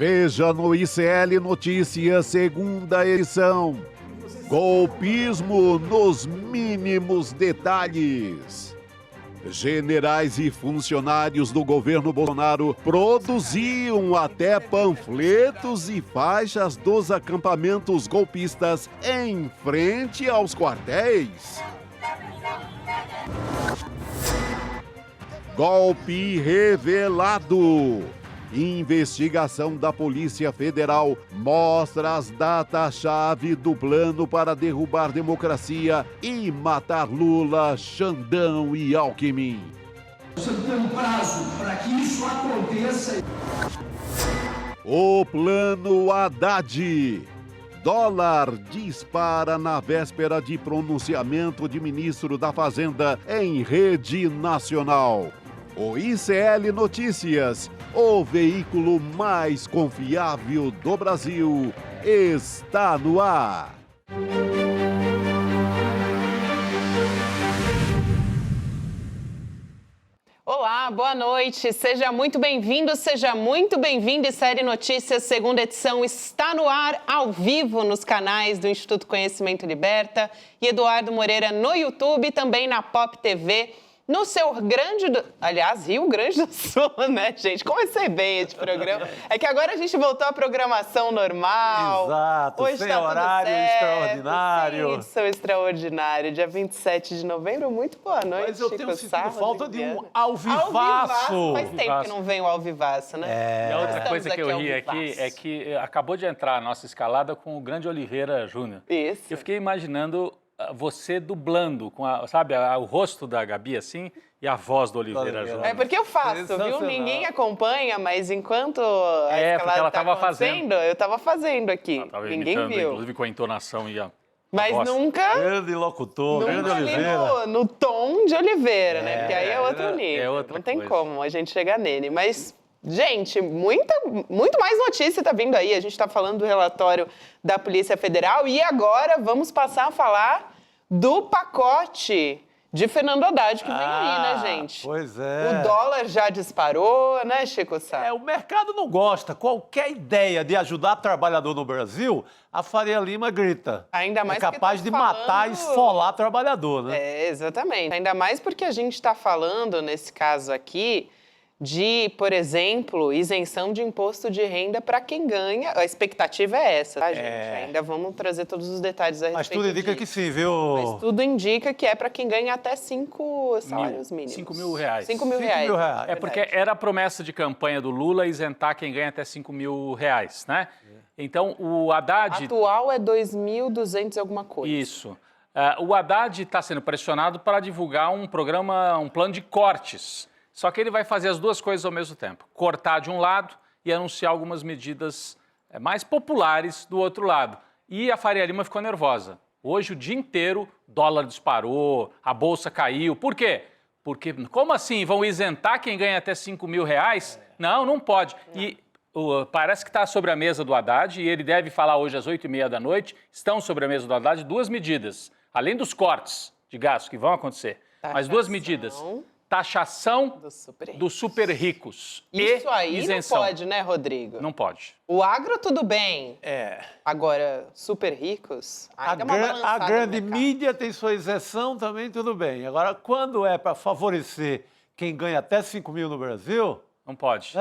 Veja no ICL Notícias, segunda edição. Golpismo nos mínimos detalhes. Generais e funcionários do governo Bolsonaro produziam até panfletos e faixas dos acampamentos golpistas em frente aos quartéis. Golpe revelado. Investigação da Polícia Federal mostra as datas-chave do plano para derrubar democracia e matar Lula, Xandão e Alckmin. Você tem um prazo para que isso aconteça. O plano Haddad. Dólar dispara na véspera de pronunciamento de ministro da Fazenda em rede nacional. O ICL Notícias, o veículo mais confiável do Brasil, está no ar. Olá, boa noite. Seja muito bem-vindo, seja muito bem-vindo. ICL Notícias, segunda edição, está no ar, ao vivo, nos canais do Instituto Conhecimento Liberta e Eduardo Moreira no YouTube e também na Pop TV. No seu Rio Grande do Sul, né, gente? Comecei bem esse programa. É que agora a gente voltou à programação normal. Exato, hoje sem tá horário extraordinário. Sim, edição extraordinária, dia 27 de novembro. Muito boa noite, Mas eu tenho Chico sentido Sá, falta de um Rodriguiano. alvivaço. Faz tempo que não vem o alvivaço, né? E a outra Estamos coisa que eu aqui ri ao aqui vivaço. é que acabou de entrar a nossa escalada com o grande Oliveira Júnior. Isso. Eu fiquei imaginando você dublando, com o rosto da Gabi assim e a voz do Oliveira Júnior. É porque eu faço, viu? Sensacional. Ninguém acompanha, mas enquanto a É, escalada porque ela tá tava acontecendo, eu tava fazendo aqui. Ela tava Ninguém imitando, viu. inclusive com a entonação e a Mas voz. nunca Grande locutor, grande ali Oliveira. no tom de Oliveira, né? Porque aí é outro nível. é outra Não tem coisa. como a gente chegar nele. Mas, gente, muito mais notícia tá vindo aí. A gente tá falando do relatório da Polícia Federal e agora vamos passar a falar do pacote de Fernando Haddad que vem aí, né, gente? Pois é. O dólar já disparou, né, Chico Sá? O mercado não gosta. Qualquer ideia de ajudar trabalhador no Brasil, a Faria Lima grita. Ainda mais é porque capaz tá de matar e falando- esfolar trabalhador, né? É, exatamente. Ainda mais porque a gente está falando, nesse caso aqui, de, por exemplo, isenção de imposto de renda para quem ganha. A expectativa é essa, tá, gente? Ainda vamos trazer todos os detalhes a respeito Mas tudo indica que disso. sim, viu? Mas tudo indica que é para quem ganha até 5 salários mínimos. 5 mil reais. 5 mil 5 reais. mil reais. É porque era a promessa de campanha do Lula isentar quem ganha até 5 mil reais, né? Então, o Haddad... Atual é 2.200 e alguma coisa. Isso. O Haddad está sendo pressionado para divulgar um plano de cortes. Só que ele vai fazer as duas coisas ao mesmo tempo. Cortar de um lado e anunciar algumas medidas mais populares do outro lado. E a Faria Lima ficou nervosa. Hoje, o dia inteiro, dólar disparou, a bolsa caiu. Por quê? Porque, como assim? Vão isentar quem ganha até 5 mil reais? Não, não pode. E parece que está sobre a mesa do Haddad, e ele deve falar hoje às 8h30 da noite, estão sobre a mesa do Haddad duas medidas, além dos cortes de gastos que vão acontecer, mas duas medidas. Taxação dos super ricos Isso e aí isenção. não pode, né, Rodrigo? Não pode. O agro, tudo bem. É. Agora, super ricos, ainda é uma A balançada grande no mercado. mídia tem sua isenção também, tudo bem. Agora, quando é para favorecer quem ganha até 5 mil no Brasil, Não pode.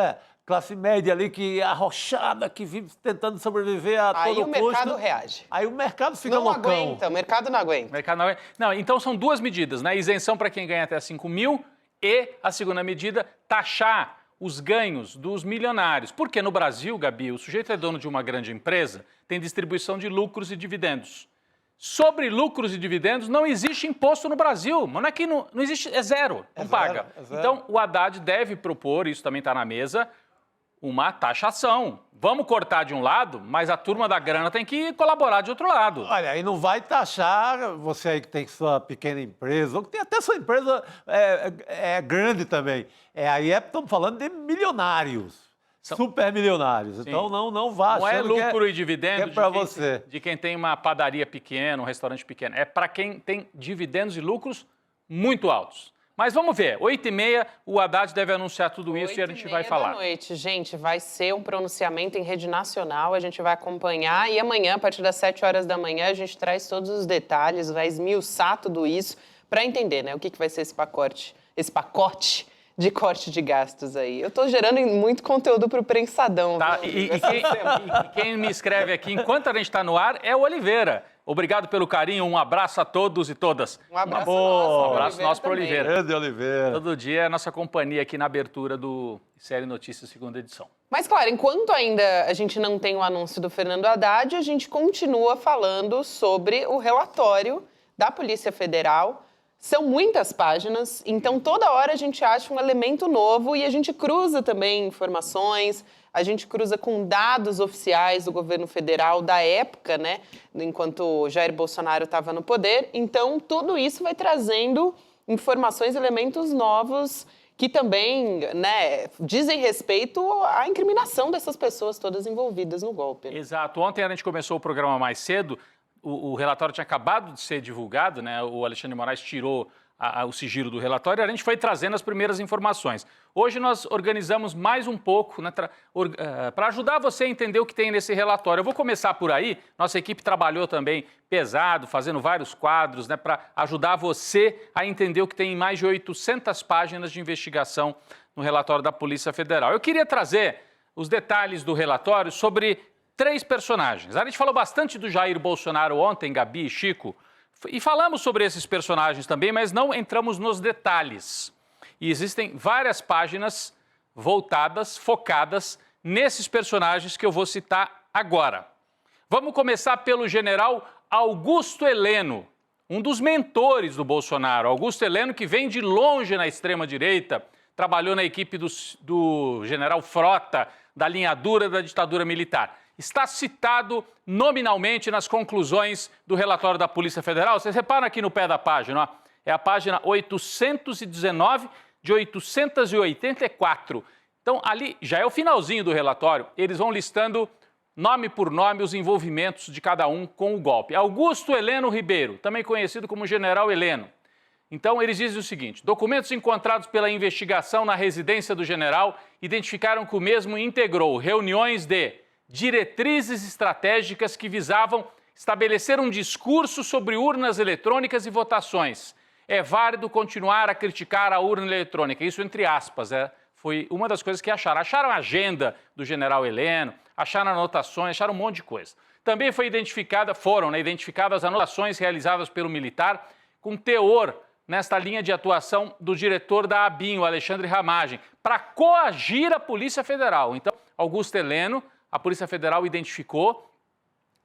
classe média ali que arrochada, que vive tentando sobreviver a Aí todo o custo. mercado reage. Aí o mercado fica Não loucão. aguenta, o mercado não aguenta. O mercado não é... Não, então são duas medidas, né? Isenção para quem ganha até 5 mil e a segunda medida, taxar os ganhos dos milionários. Porque no Brasil, Gabi, o sujeito é dono de uma grande empresa, tem distribuição de lucros e dividendos. Sobre lucros e dividendos não existe imposto no Brasil. Mas não é que não existe, é zero, não paga. É zero. Então, o Haddad deve propor, isso também está na mesa, uma taxação. Vamos cortar de um lado, mas a turma da grana tem que colaborar de outro lado. Olha, aí não vai taxar você aí que tem sua pequena empresa, ou que tem até sua empresa grande também. Aí estamos falando de milionários, super milionários. Então não vá Não é achando que lucro e dividendo que é para você. de quem tem uma padaria pequena, um restaurante pequeno. É para quem tem dividendos e lucros muito altos. Mas vamos ver, 8h30, o Haddad deve anunciar tudo isso e a gente vai falar. 8h30 da noite, gente, vai ser um pronunciamento em rede nacional, a gente vai acompanhar e amanhã, a partir das 7 horas da manhã, a gente traz todos os detalhes, vai esmiuçar tudo isso para entender, né, o que vai ser esse pacote de corte de gastos aí. Eu tô gerando muito conteúdo pro Prensadão. Tá, e quem me escreve aqui, enquanto a gente está no ar, é o Oliveira. Obrigado pelo carinho, um abraço a todos e todas. Um abraço nosso para o Oliveira. Grande Oliveira. Todo dia é a nossa companhia aqui na abertura do Série Notícias, segunda edição. Mas, claro, enquanto ainda a gente não tem o anúncio do Fernando Haddad, a gente continua falando sobre o relatório da Polícia Federal. São muitas páginas, então toda hora a gente acha um elemento novo e a gente cruza também informações, a gente cruza com dados oficiais do governo federal da época, né, enquanto Jair Bolsonaro estava no poder. Então, tudo isso vai trazendo informações, elementos novos que também, né, dizem respeito à incriminação dessas pessoas todas envolvidas no golpe. Exato. Ontem a gente começou o programa mais cedo. O relatório tinha acabado de ser divulgado, né? O Alexandre de Moraes tirou o sigilo do relatório e a gente foi trazendo as primeiras informações. Hoje nós organizamos mais um pouco, né, para ajudar você a entender o que tem nesse relatório. Eu vou começar por aí. Nossa equipe trabalhou também pesado, fazendo vários quadros, né, para ajudar você a entender o que tem em mais de 800 páginas de investigação no relatório da Polícia Federal. Eu queria trazer os detalhes do relatório sobre 3 personagens. A gente falou bastante do Jair Bolsonaro ontem, Gabi e Chico, e falamos sobre esses personagens também, mas não entramos nos detalhes. E existem várias páginas voltadas, focadas nesses personagens que eu vou citar agora. Vamos começar pelo general Augusto Heleno, um dos mentores do Bolsonaro. Augusto Heleno, que vem de longe na extrema-direita, trabalhou na equipe do general Frota, da linha dura da ditadura militar. Está citado nominalmente nas conclusões do relatório da Polícia Federal. Vocês reparam aqui no pé da página, ó, é a página 819 de 884. Então, ali já é o finalzinho do relatório, eles vão listando nome por nome os envolvimentos de cada um com o golpe. Augusto Heleno Ribeiro, também conhecido como General Heleno. Então, eles dizem o seguinte: documentos encontrados pela investigação na residência do general identificaram que o mesmo integrou reuniões de diretrizes estratégicas que visavam estabelecer um discurso sobre urnas eletrônicas e votações. É válido continuar a criticar a urna eletrônica, isso entre aspas, foi uma das coisas que acharam. Acharam a agenda do general Heleno, acharam anotações, acharam um monte de coisa. Também foram identificadas anotações realizadas pelo militar com teor nesta linha de atuação do diretor da ABIN, o Alexandre Ramagem, para coagir a Polícia Federal. Então, Augusto Heleno, a Polícia Federal identificou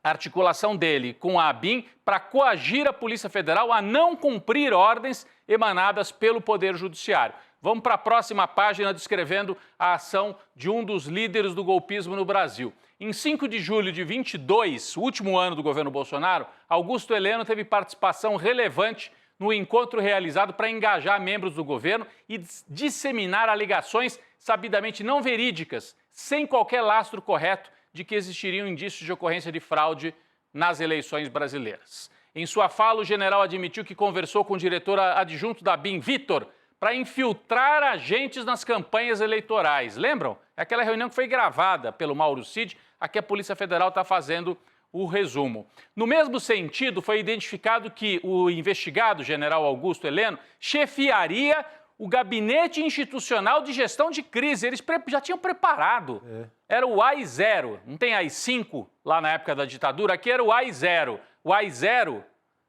a articulação dele com a ABIN para coagir a Polícia Federal a não cumprir ordens emanadas pelo Poder Judiciário. Vamos para a próxima página descrevendo a ação de um dos líderes do golpismo no Brasil. Em 5 de julho de 22, o último ano do governo Bolsonaro, Augusto Heleno teve participação relevante no encontro realizado para engajar membros do governo e disseminar alegações sabidamente não verídicas, sem qualquer lastro correto de que existiriam indícios de ocorrência de fraude nas eleições brasileiras. Em sua fala, o general admitiu que conversou com o diretor adjunto da ABIN, Vitor, para infiltrar agentes nas campanhas eleitorais. Lembram? É aquela reunião que foi gravada pelo Mauro Cid, aqui a Polícia Federal está fazendo o resumo. No mesmo sentido, foi identificado que o investigado, general Augusto Heleno, chefiaria o Gabinete Institucional de Gestão de Crise. Eles já tinham preparado. Era o AI-0. Não tem AI-5 lá na época da ditadura? Aqui era o AI-0. O AI-0,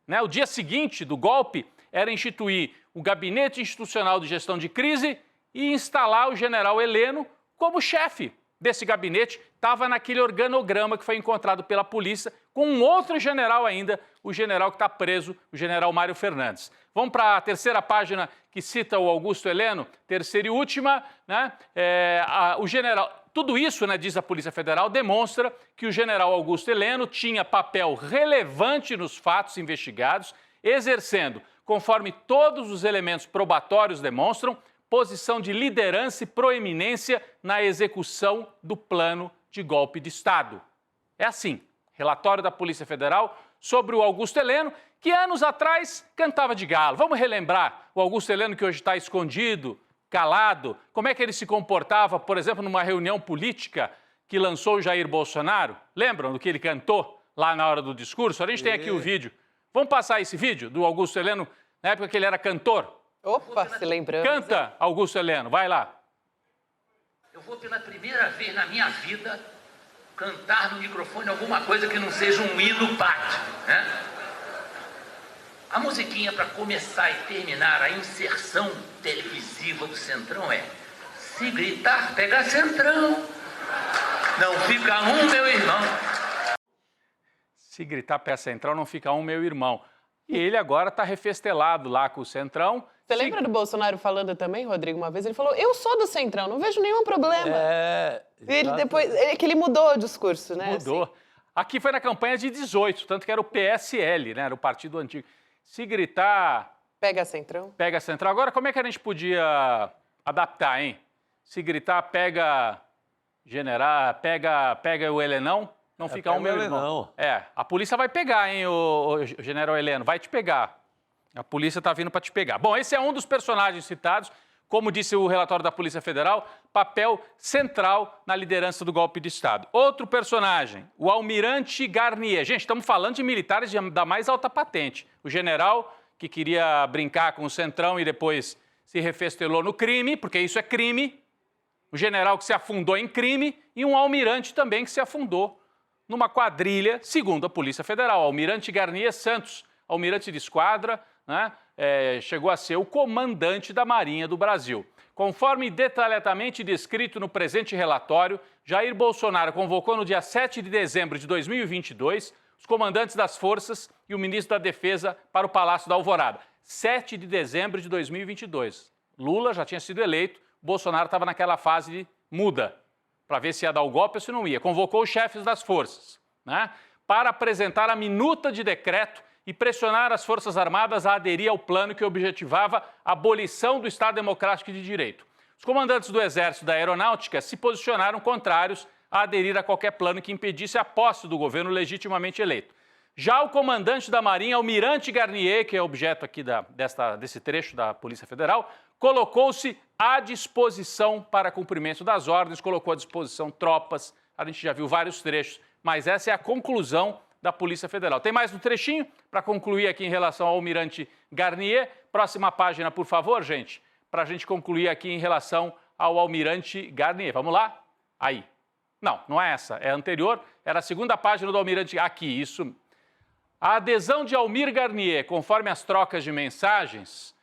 né, o dia seguinte do golpe, era instituir o Gabinete Institucional de Gestão de Crise e instalar o general Heleno como chefe desse gabinete. Estava naquele organograma que foi encontrado pela polícia, com um outro general ainda, o general que está preso, o general Mário Fernandes. Vamos para a terceira página que cita o Augusto Heleno, terceira e última, né? O general... Tudo isso, né, diz a Polícia Federal, demonstra que o general Augusto Heleno tinha papel relevante nos fatos investigados, exercendo, conforme todos os elementos probatórios demonstram, posição de liderança e proeminência na execução do plano de golpe de Estado. É assim, relatório da Polícia Federal sobre o Augusto Heleno, que anos atrás cantava de galo. Vamos relembrar o Augusto Heleno, que hoje está escondido, calado, como é que ele se comportava, por exemplo, numa reunião política que lançou o Jair Bolsonaro? Lembram do que ele cantou lá na hora do discurso? A gente tem aqui o vídeo. Vamos passar esse vídeo do Augusto Heleno, na época que ele era cantor? Opa, se lembrando. Canta, Augusto Heleno, vai lá. Eu vou pela primeira vez na minha vida cantar no microfone alguma coisa que não seja um hino pátrio, né? A musiquinha para começar e terminar a inserção televisiva do Centrão é: se gritar, pega Centrão, não fica um, meu irmão. Se gritar pé Centrão, não fica um, meu irmão. E ele agora está refestelado lá com o Centrão. Você lembra do Bolsonaro falando também, Rodrigo, uma vez? Ele falou, eu sou do Centrão, não vejo nenhum problema. Ele depois, que ele mudou o discurso, né? Mudou. Assim. Aqui foi na campanha de 18, tanto que era o PSL, né? Era o partido antigo. Se gritar... Pega Centrão. Pega Centrão. Agora, como é que a gente podia adaptar, hein? Se gritar, pega general, pega o Helenão, não fica um, meu irmão. A polícia vai pegar, hein, o general Heleno, vai te pegar. A polícia está vindo para te pegar. Bom, esse é um dos personagens citados, como disse o relatório da Polícia Federal, papel central na liderança do golpe de Estado. Outro personagem, o almirante Garnier. Gente, estamos falando de militares da mais alta patente. O general que queria brincar com o Centrão e depois se refestelou no crime, porque isso é crime. O general que se afundou em crime e um almirante também que se afundou numa quadrilha, segundo a Polícia Federal. Almirante Garnier Santos, almirante de esquadra, né, chegou a ser o comandante da Marinha do Brasil. Conforme detalhadamente descrito no presente relatório, Jair Bolsonaro convocou no dia 7 de dezembro de 2022 os comandantes das forças e o ministro da Defesa para o Palácio da Alvorada. 7 de dezembro de 2022. Lula já tinha sido eleito, Bolsonaro estava naquela fase de muda, para ver se ia dar o golpe ou se não ia. Convocou os chefes das forças, né, para apresentar a minuta de decreto e pressionar as Forças Armadas a aderir ao plano que objetivava a abolição do Estado Democrático de Direito. Os comandantes do Exército e da Aeronáutica se posicionaram contrários a aderir a qualquer plano que impedisse a posse do governo legitimamente eleito. Já o comandante da Marinha, Almirante Garnier, que é objeto aqui desse trecho da Polícia Federal, colocou-se à disposição para cumprimento das ordens, colocou à disposição tropas, a gente já viu vários trechos, mas essa é a conclusão da Polícia Federal. Tem mais um trechinho para concluir aqui em relação ao almirante Garnier. Próxima página, por favor, gente, para a gente concluir aqui em relação ao almirante Garnier. Vamos lá? Aí. Não é essa, é a anterior, era a segunda página do almirante. Aqui, isso. A adesão de Almir Garnier, conforme as trocas de mensagens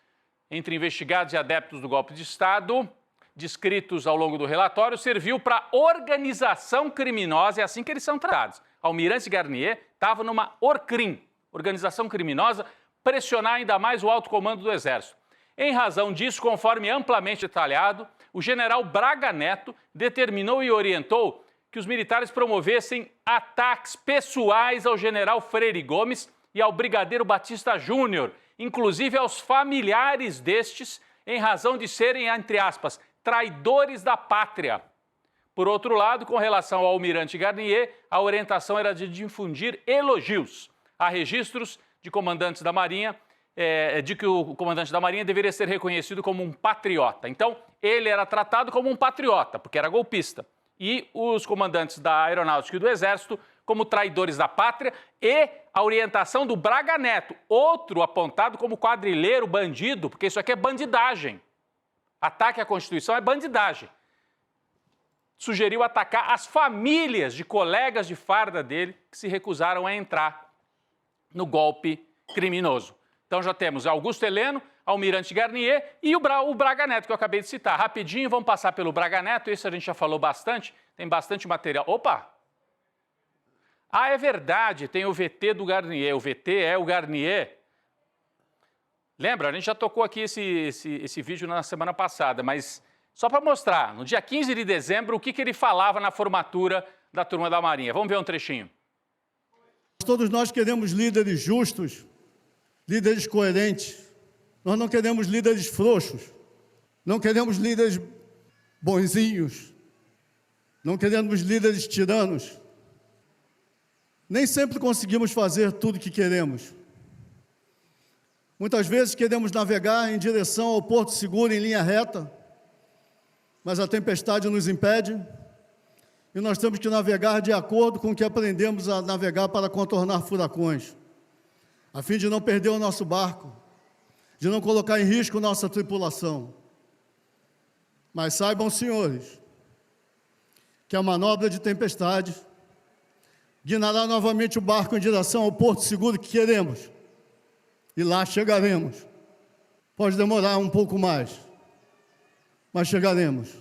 entre investigados e adeptos do golpe de Estado, descritos ao longo do relatório, serviu para organização criminosa, é assim que eles são tratados. Almirante Garnier estava numa ORCRIM, organização criminosa, pressionar ainda mais o alto comando do Exército. Em razão disso, conforme amplamente detalhado, o general Braga Neto determinou e orientou que os militares promovessem ataques pessoais ao general Freire Gomes e ao brigadeiro Batista Júnior, inclusive aos familiares destes, em razão de serem, entre aspas, traidores da pátria. Por outro lado, com relação ao almirante Garnier, a orientação era de difundir elogios. Há registros de comandantes da Marinha, de que o comandante da Marinha deveria ser reconhecido como um patriota. Então, ele era tratado como um patriota, porque era golpista. E os comandantes da Aeronáutica e do Exército como traidores da pátria, e a orientação do Braga Neto, outro apontado como quadrilheiro, bandido, porque isso aqui é bandidagem. Ataque à Constituição é bandidagem. Sugeriu atacar as famílias de colegas de farda dele que se recusaram a entrar no golpe criminoso. Então já temos Augusto Heleno, Almirante Garnier e o Braga Neto, que eu acabei de citar. Rapidinho, vamos passar pelo Braga Neto, isso a gente já falou bastante, tem bastante material. Opa! É verdade, tem o VT do Garnier, o VT é o Garnier. Lembra, a gente já tocou aqui esse vídeo na semana passada, mas só para mostrar, no dia 15 de dezembro, o que ele falava na formatura da Turma da Marinha. Vamos ver um trechinho. Todos nós queremos líderes justos, líderes coerentes. Nós não queremos líderes frouxos, não queremos líderes bonzinhos, não queremos líderes tiranos. Nem sempre conseguimos fazer tudo o que queremos, Muitas vezes queremos navegar em direção ao porto seguro em linha reta, mas a tempestade nos impede e nós temos que navegar de acordo com o que aprendemos a navegar para contornar furacões, a fim de não perder o nosso barco, de não colocar em risco nossa tripulação. Mas saibam, senhores, que a manobra de tempestade guinará novamente o barco em direção ao porto seguro que queremos. E lá chegaremos. Pode demorar um pouco mais, mas chegaremos.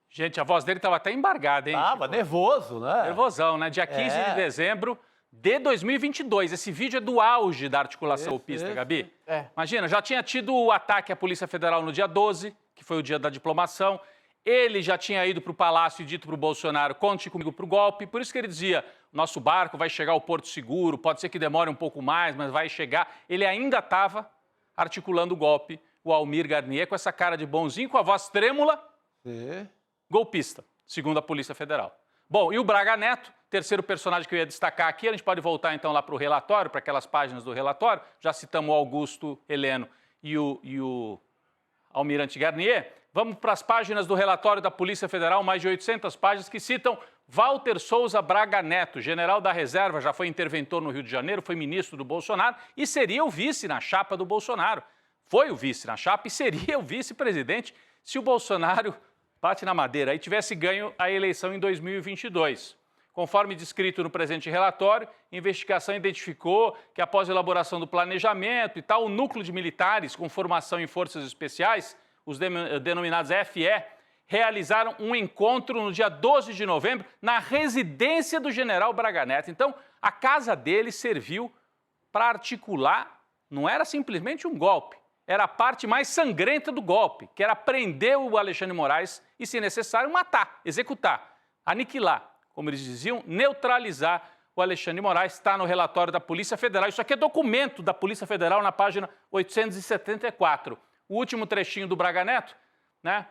Gente, a voz dele estava até embargada, hein? Tava nervoso, né? Nervosão, né? Dia 15 de dezembro de 2022. Esse vídeo é do auge da articulação golpista, Gabi. Imagina, já tinha tido o ataque à Polícia Federal no dia 12, que foi o dia da diplomação. Ele já tinha ido para o Palácio e dito para o Bolsonaro, conte comigo para o golpe. Por isso que ele dizia, nosso barco vai chegar ao Porto Seguro, pode ser que demore um pouco mais, mas vai chegar. Ele ainda estava articulando o golpe, o Almir Garnier, com essa cara de bonzinho, com a voz trêmula, golpista, segundo a Polícia Federal. Bom, e o Braga Neto, terceiro personagem que eu ia destacar aqui, a gente pode voltar então lá para o relatório, para aquelas páginas do relatório, já citamos o Augusto Heleno e o Almirante Garnier. Vamos para as páginas do relatório da Polícia Federal, mais de 800 páginas, que citam Walter Souza Braga Neto, general da reserva, já foi interventor no Rio de Janeiro, foi ministro do Bolsonaro e seria o vice na chapa do Bolsonaro. Foi o vice na chapa e seria o vice-presidente se o Bolsonaro, bate na madeira, aí tivesse ganho a eleição em 2022. Conforme descrito no presente relatório, a investigação identificou que após a elaboração do planejamento e tal, o núcleo de militares com formação em forças especiais, os denominados FE, realizaram um encontro no dia 12 de novembro na residência do general Braga Neto. Então, a casa dele serviu para articular, não era simplesmente um golpe, era a parte mais sangrenta do golpe, que era prender o Alexandre de Moraes e, se necessário, matar, executar, aniquilar, como eles diziam, neutralizar o Alexandre de Moraes. Está no relatório da Polícia Federal. Isso aqui é documento da Polícia Federal na página 874. O último trechinho do Braga Neto, né,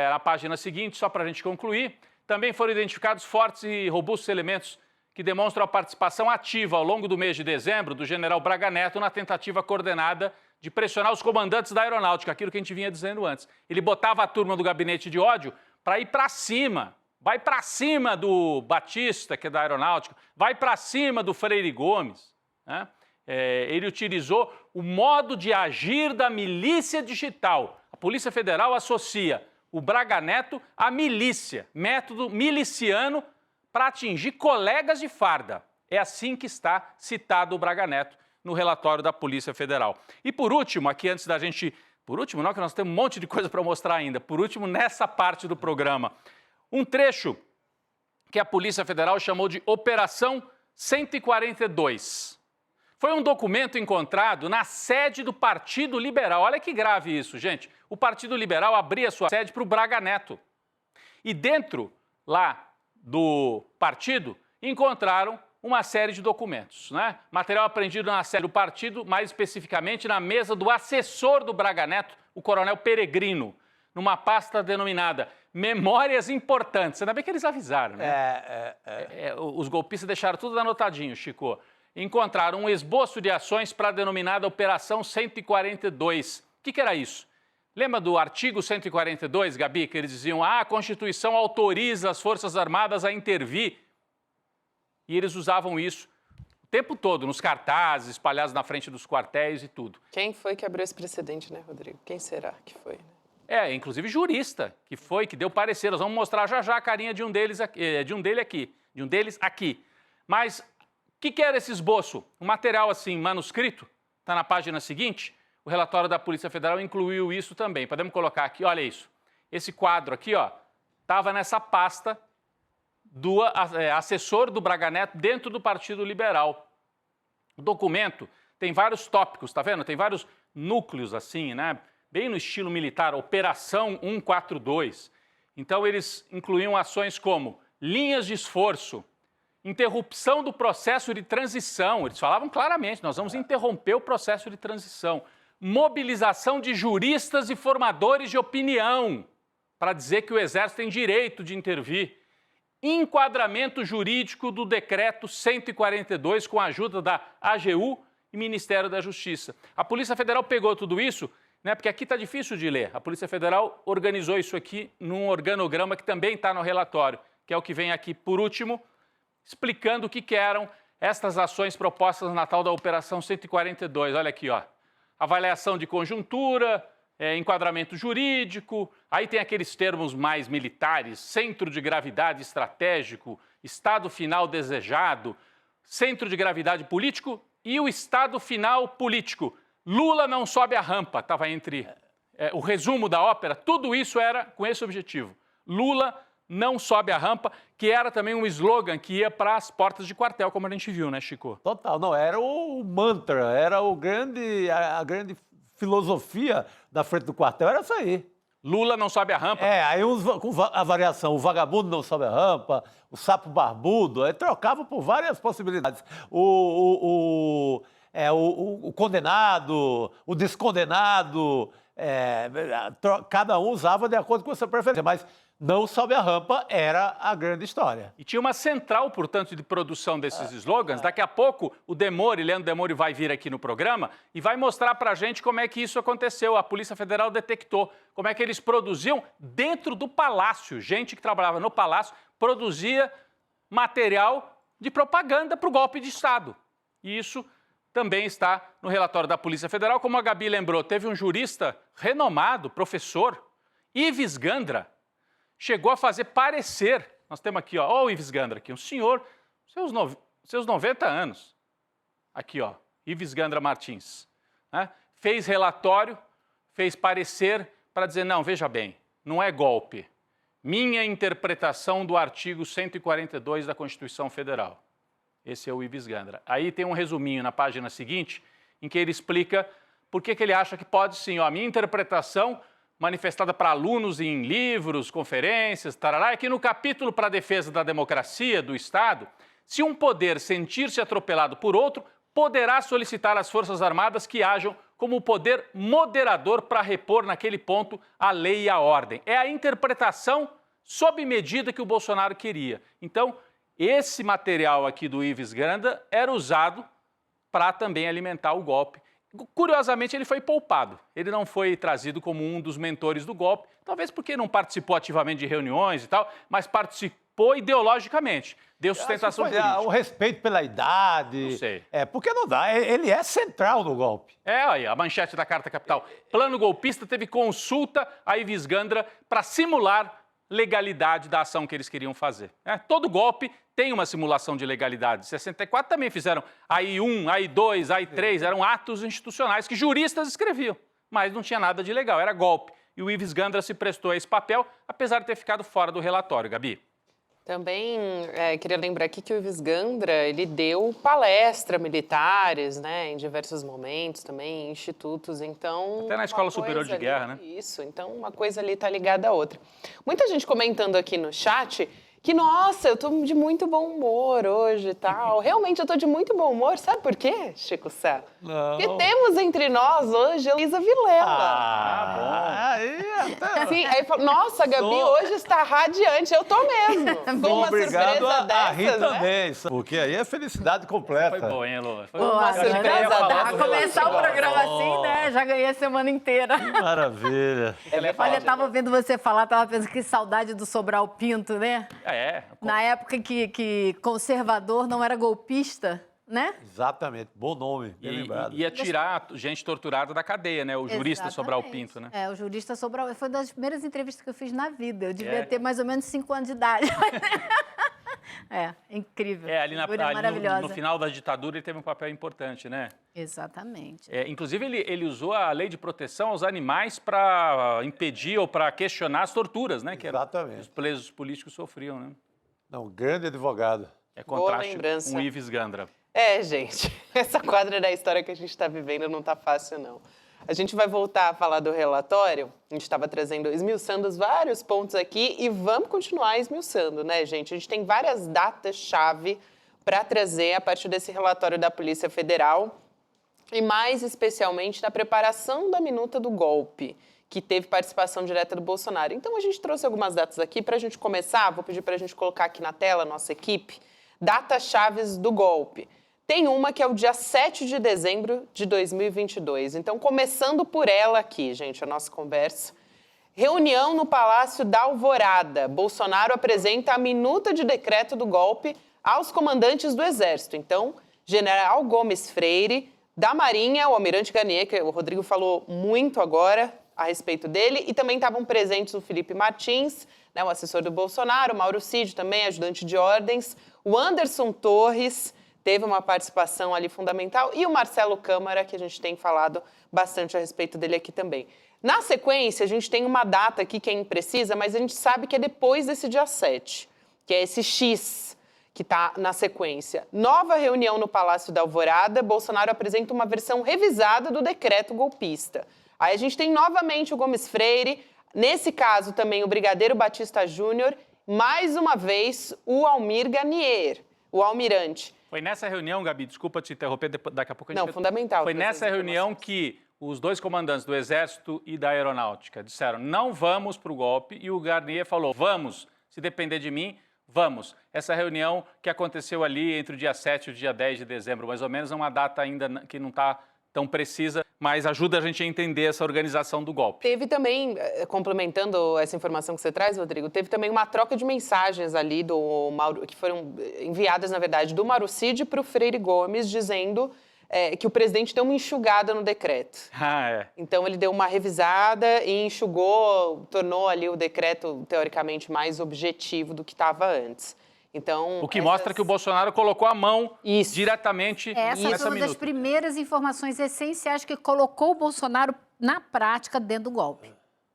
na página seguinte, só para a gente concluir, também foram identificados fortes e robustos elementos que demonstram a participação ativa ao longo do mês de dezembro do general Braga Neto na tentativa coordenada de pressionar os comandantes da aeronáutica, aquilo que a gente vinha dizendo antes. Ele botava a turma do gabinete de ódio para ir para cima, vai para cima do Batista, que é da aeronáutica, vai para cima do Freire Gomes, né? Ele utilizou o modo de agir da milícia digital. A Polícia Federal associa o Braga Neto à milícia, método miliciano para atingir colegas de farda. É assim que está citado o Braga Neto no relatório da Polícia Federal. E por último, aqui antes da gente... Por último, não, que nós temos um monte de coisa para mostrar ainda. Por último, nessa parte do programa, um trecho que a Polícia Federal chamou de Operação 142. Foi um documento encontrado na sede do Partido Liberal. Olha que grave isso, gente. O Partido Liberal abria sua sede para o Braga Neto. E dentro, lá do partido, encontraram uma série de documentos, né? Material apreendido na sede do partido, mais especificamente na mesa do assessor do Braga Neto, o coronel Peregrino, numa pasta denominada Memórias Importantes. Ainda bem que eles avisaram, né? Os golpistas deixaram tudo anotadinho, Chico. Encontraram um esboço de ações para a denominada Operação 142. O que era isso? Lembra do artigo 142, Gabi, que eles diziam, a Constituição autoriza as Forças Armadas a intervir? E eles usavam isso o tempo todo, nos cartazes, espalhados na frente dos quartéis e tudo. Quem foi que abriu esse precedente, né, Rodrigo? Quem será que foi? Inclusive jurista, que deu parecer. Nós vamos mostrar já a carinha de um deles aqui. Mas o que era esse esboço? Um material assim, manuscrito, está na página seguinte. O relatório da Polícia Federal incluiu isso também. Podemos colocar aqui, olha isso. Esse quadro aqui, ó, estava nessa pasta do assessor do Braga Neto dentro do Partido Liberal. O documento tem vários tópicos, tá vendo? Tem vários núcleos assim, né? Bem no estilo militar, Operação 142. Então, eles incluíam ações como linhas de esforço, interrupção do processo de transição. Eles falavam claramente, nós vamos interromper o processo de transição. Mobilização de juristas e formadores de opinião para dizer que o Exército tem direito de intervir. Enquadramento jurídico do decreto 142 com a ajuda da AGU e Ministério da Justiça. A Polícia Federal pegou tudo isso, né, porque aqui está difícil de ler. A Polícia Federal organizou isso aqui num organograma que também está no relatório, que é o que vem aqui por último, explicando o que eram estas ações propostas na tal da Operação 142. Olha aqui, ó. Avaliação de conjuntura, enquadramento jurídico, aí tem aqueles termos mais militares, centro de gravidade estratégico, estado final desejado, centro de gravidade político e o estado final político. Lula não sobe a rampa, estava entre o resumo da ópera, tudo isso era com esse objetivo. Lula não sobe a rampa, que era também um slogan que ia para as portas de quartel, como a gente viu, né, Chico? Total, não, era o mantra, era a grande filosofia da frente do quartel, era isso aí. Lula não sobe a rampa. Aí com a variação, o vagabundo não sobe a rampa, o sapo barbudo, aí trocava por várias possibilidades. O condenado, o descondenado, cada um usava de acordo com a sua preferência, mas não sobe a rampa era a grande história. E tinha uma central, portanto, de produção desses slogans. Daqui a pouco o Leandro Demore vai vir aqui no programa e vai mostrar pra gente como é que isso aconteceu. A Polícia Federal detectou como é que eles produziam dentro do Palácio. Gente que trabalhava no Palácio produzia material de propaganda para o golpe de Estado. E isso também está no relatório da Polícia Federal. Como a Gabi lembrou, teve um jurista renomado, professor, Ives Gandra, chegou a fazer parecer, nós temos aqui, ó o Ives Gandra aqui, um senhor, seus 90 anos, aqui, ó, Ives Gandra Martins, né? Fez relatório, fez parecer para dizer, não, veja bem, não é golpe, minha interpretação do artigo 142 da Constituição Federal. Esse é o Ives Gandra. Aí tem um resuminho na página seguinte, em que ele explica por que ele acha que pode sim, ó, a minha interpretação manifestada para alunos em livros, conferências, tarará, é que no capítulo para a defesa da democracia do Estado, se um poder sentir-se atropelado por outro, poderá solicitar às Forças Armadas que ajam como o poder moderador para repor naquele ponto a lei e a ordem. É a interpretação sob medida que o Bolsonaro queria. Então, esse material aqui do Ives Gandra era usado para também alimentar o golpe. Curiosamente, ele foi poupado. Ele não foi trazido como um dos mentores do golpe, talvez porque não participou ativamente de reuniões e tal, mas participou ideologicamente, deu sustentação política. O respeito pela idade. Não sei. Porque não dá. Ele é central no golpe. Aí, a manchete da Carta Capital. Plano golpista teve consulta a Ives Gandra para simular legalidade da ação que eles queriam fazer. Todo golpe tem uma simulação de legalidade. 64 também fizeram AI-1, AI-2, AI-3, eram atos institucionais que juristas escreviam, mas não tinha nada de legal, era golpe. E o Ives Gandra se prestou a esse papel, apesar de ter ficado fora do relatório, Gabi. Também queria lembrar aqui que o Ives Gandra, ele deu palestra militares, né, em diversos momentos também, em institutos, então... Até na Escola Superior de Guerra, né? Isso, então uma coisa ali tá ligada à outra. Muita gente comentando aqui no chat que, nossa, eu tô de muito bom humor hoje e tal. Realmente eu tô de muito bom humor, sabe por quê, Chico Sá? Não. Porque temos entre nós hoje a Luísa Vilela. Bom. Sim, aí fala, nossa, a Gabi hoje está radiante, eu tô mesmo. Com uma Obrigado surpresa a dessas, rir né? também, porque aí é felicidade completa. Foi bom, hein, Lô? Foi Uma surpresa Pra dessas. começar o programa assim, né? Já ganhei a semana inteira. Que maravilha. Olha, eu tava vendo você falar, tava pensando que saudade do Sobral Pinto, né? Na época que conservador não era golpista, né? Exatamente, bom nome, bem lembrado. Ia tirar gente torturada da cadeia, né? O jurista Sobral Pinto, né? O jurista Sobral. Foi uma das primeiras entrevistas que eu fiz na vida. Eu devia ter mais ou menos 5 anos de idade. Incrível. Ali no final da ditadura ele teve um papel importante, né? Exatamente. Inclusive, ele usou a lei de proteção aos animais para impedir ou para questionar as torturas, né? Exatamente. Que os presos políticos sofriam, né? Não, grande advogado. Contraste com o Ives Gandra. Gente, essa quadra da história que a gente está vivendo não está fácil, não. A gente vai voltar a falar do relatório, a gente estava esmiuçando vários pontos aqui e vamos continuar esmiuçando, né, gente? A gente tem várias datas-chave para trazer a partir desse relatório da Polícia Federal e mais especialmente da preparação da minuta do golpe, que teve participação direta do Bolsonaro. Então, a gente trouxe algumas datas aqui para a gente começar, vou pedir para a gente colocar aqui na tela, nossa equipe, datas-chaves do golpe. Tem uma que é o dia 7 de dezembro de 2022. Então, começando por ela aqui, gente, a nossa conversa. Reunião no Palácio da Alvorada. Bolsonaro apresenta a minuta de decreto do golpe aos comandantes do Exército. Então, General Gomes Freire, da Marinha, o Almirante Garnier, que o Rodrigo falou muito agora a respeito dele, e também estavam presentes o Felipe Martins, né, o assessor do Bolsonaro, o Mauro Cid também, ajudante de ordens, o Anderson Torres teve uma participação ali fundamental, e o Marcelo Câmara, que a gente tem falado bastante a respeito dele aqui também. Na sequência, a gente tem uma data aqui que é imprecisa, mas a gente sabe que é depois desse dia 7, que é esse X que está na sequência. Nova reunião no Palácio da Alvorada, Bolsonaro apresenta uma versão revisada do decreto golpista. Aí a gente tem novamente o Gomes Freire, nesse caso também o Brigadeiro Batista Júnior, mais uma vez o Almir Garnier, o almirante. Foi nessa reunião, Gabi, desculpa te interromper, daqui a pouco a gente... Não, fundamental. Foi nessa reunião que os dois comandantes do Exército e da Aeronáutica disseram, não vamos para o golpe, e o Garnier falou, vamos, se depender de mim, vamos. Essa reunião que aconteceu ali entre o dia 7 e o dia 10 de dezembro, mais ou menos, é uma data ainda que não está tão precisa, mas ajuda a gente a entender essa organização do golpe. Teve também, complementando essa informação que você traz, Rodrigo, teve também uma troca de mensagens ali do Mauro, que foram enviadas, na verdade, do Mauro Cid para o Freire Gomes, dizendo que o presidente deu uma enxugada no decreto. Então, ele deu uma revisada e enxugou, tornou ali o decreto, teoricamente, mais objetivo do que estava antes. Então, o que mostra que o Bolsonaro colocou a mão diretamente nessa minuta. Essa foi uma das primeiras informações essenciais que colocou o Bolsonaro na prática dentro do golpe.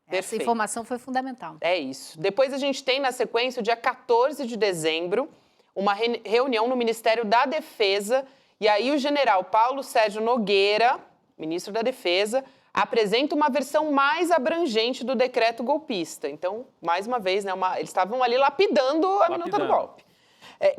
Essa informação foi fundamental. É isso. Depois a gente tem, na sequência, o dia 14 de dezembro, uma reunião no Ministério da Defesa. E aí o general Paulo Sérgio Nogueira, ministro da Defesa, apresenta uma versão mais abrangente do decreto golpista. Então, mais uma vez, né, eles estavam ali lapidando a minuta do golpe.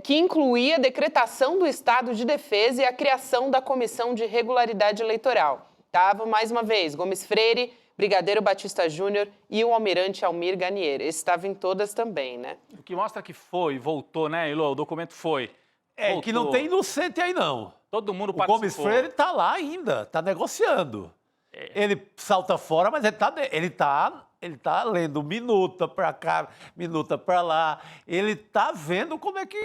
Que incluía a decretação do estado de defesa e a criação da Comissão de Regularidade Eleitoral. Estavam, mais uma vez, Gomes Freire, Brigadeiro Batista Júnior e o almirante Almir Garnier. Esse estava em todas também, né? O que mostra que foi, voltou, né, Ilô? O documento foi. Voltou. Que não tem inocente aí, não. Todo mundo participou. O Gomes Freire está lá ainda, está negociando. Ele salta fora, mas ele tá lendo minuta para cá, minuta para lá. Ele está vendo como é que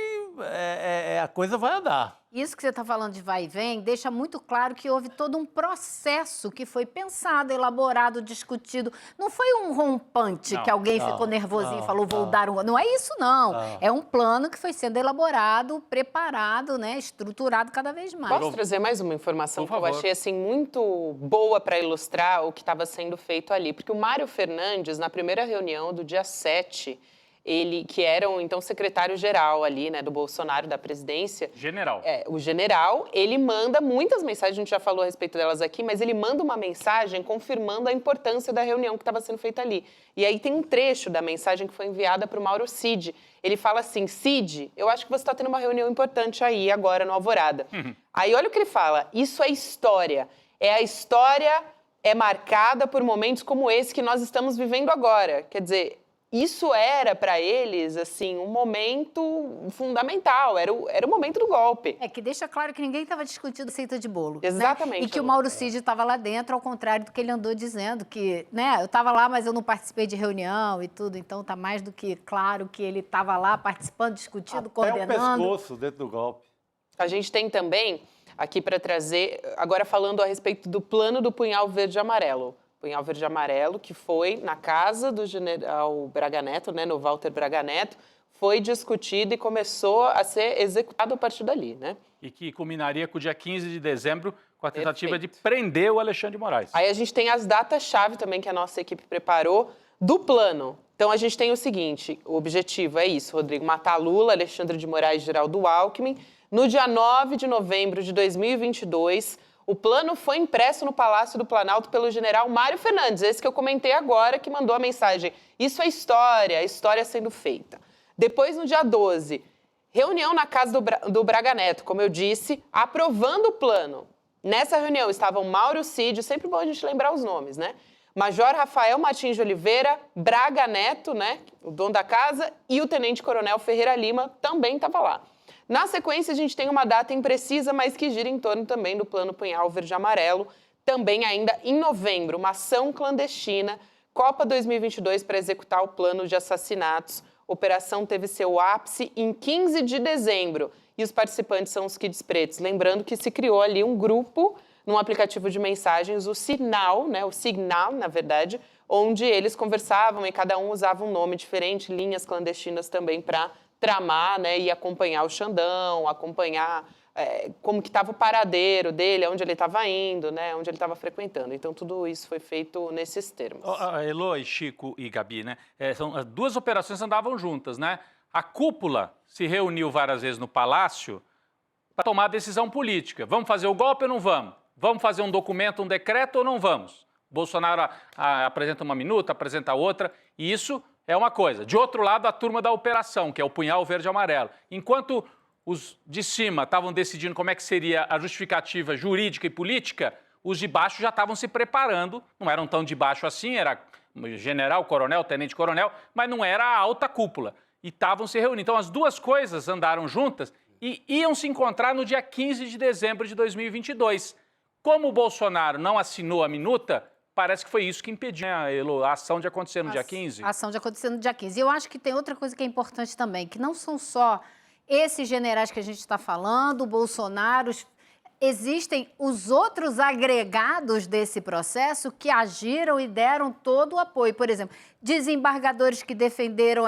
a coisa vai andar. Isso que você está falando de vai e vem deixa muito claro que houve todo um processo que foi pensado, elaborado, discutido. Não foi um rompante que alguém ficou nervosinho e falou, vou dar um... Não é isso, não. É um plano que foi sendo elaborado, preparado, né, estruturado cada vez mais. Posso trazer mais uma informação que eu achei assim, muito boa para ilustrar o que estava sendo feito ali? Porque o Mário Fernandes, na primeira reunião do dia 7... ele, que era então secretário-geral ali, né, do Bolsonaro, da presidência. General. O general, ele manda muitas mensagens, a gente já falou a respeito delas aqui, mas ele manda uma mensagem confirmando a importância da reunião que estava sendo feita ali. E aí tem um trecho da mensagem que foi enviada para o Mauro Cid. Ele fala assim, Cid, eu acho que você está tendo uma reunião importante aí agora no Alvorada. Aí olha o que ele fala, isso é história. A história é marcada por momentos como esse que nós estamos vivendo agora. Quer dizer... Isso era, para eles, assim, um momento fundamental, era o momento do golpe. Que deixa claro que ninguém estava discutindo receita de bolo. Exatamente. Né? E que o Mauro Cid estava lá dentro, ao contrário do que ele andou dizendo, que, né, eu estava lá, mas eu não participei de reunião e tudo, então está mais do que claro que ele estava lá participando, discutindo, coordenando. Até o pescoço dentro do golpe. A gente tem também, aqui para trazer, agora falando a respeito do plano do punhal verde e amarelo. Punhal Verde e Amarelo, que foi na casa do general Braga Neto, né, no Walter Braga Neto, foi discutido e começou a ser executado a partir dali, né? E que culminaria com o dia 15 de dezembro, com a tentativa de prender o Alexandre de Moraes. Aí a gente tem as datas-chave também que a nossa equipe preparou do plano. Então a gente tem o seguinte, o objetivo é isso, Rodrigo, matar Lula, Alexandre de Moraes e Geraldo Alckmin. No dia 9 de novembro de 2022... o plano foi impresso no Palácio do Planalto pelo general Mário Fernandes, esse que eu comentei agora, que mandou a mensagem. Isso é história, a história sendo feita. Depois, no dia 12, reunião na casa do Braga Neto, como eu disse, aprovando o plano. Nessa reunião estavam Mauro Cid, sempre bom a gente lembrar os nomes, né? Major Rafael Martins de Oliveira, Braga Neto, né, o dono da casa, e o tenente-coronel Ferreira Lima também estava lá. Na sequência, a gente tem uma data imprecisa, mas que gira em torno também do Plano Punhal Verde e Amarelo, também ainda em novembro, uma ação clandestina, Copa 2022 para executar o plano de assassinatos. A operação teve seu ápice em 15 de dezembro e os participantes são os Kids Pretos. Lembrando que se criou ali um grupo num aplicativo de mensagens, o Signal, na verdade, onde eles conversavam e cada um usava um nome diferente, linhas clandestinas também para tramar, né, e acompanhar o Xandão, acompanhar como que estava o paradeiro dele, onde ele estava indo, né, onde ele estava frequentando. Então, tudo isso foi feito nesses termos. Elô, e Chico e Gabi, né? As duas operações andavam juntas, né? A cúpula se reuniu várias vezes no Palácio para tomar decisão política. Vamos fazer o golpe ou não vamos? Vamos fazer um documento, um decreto ou não vamos? Bolsonaro apresenta uma minuta, apresenta outra, e isso é uma coisa. De outro lado, a turma da operação, que é o Punhal Verde e Amarelo. Enquanto os de cima estavam decidindo como é que seria a justificativa jurídica e política, os de baixo já estavam se preparando, não eram tão de baixo assim, era general, coronel, tenente-coronel, mas não era a alta cúpula. E estavam se reunindo. Então, as duas coisas andaram juntas e iam se encontrar no dia 15 de dezembro de 2022. Como o Bolsonaro não assinou a minuta, parece que foi isso que impediu, né, Elô, a ação de acontecer no dia 15. A ação de acontecer no dia 15. E eu acho que tem outra coisa que é importante também, que não são só esses generais que a gente está falando, o Bolsonaro, existem os outros agregados desse processo que agiram e deram todo o apoio. Por exemplo, desembargadores que defenderam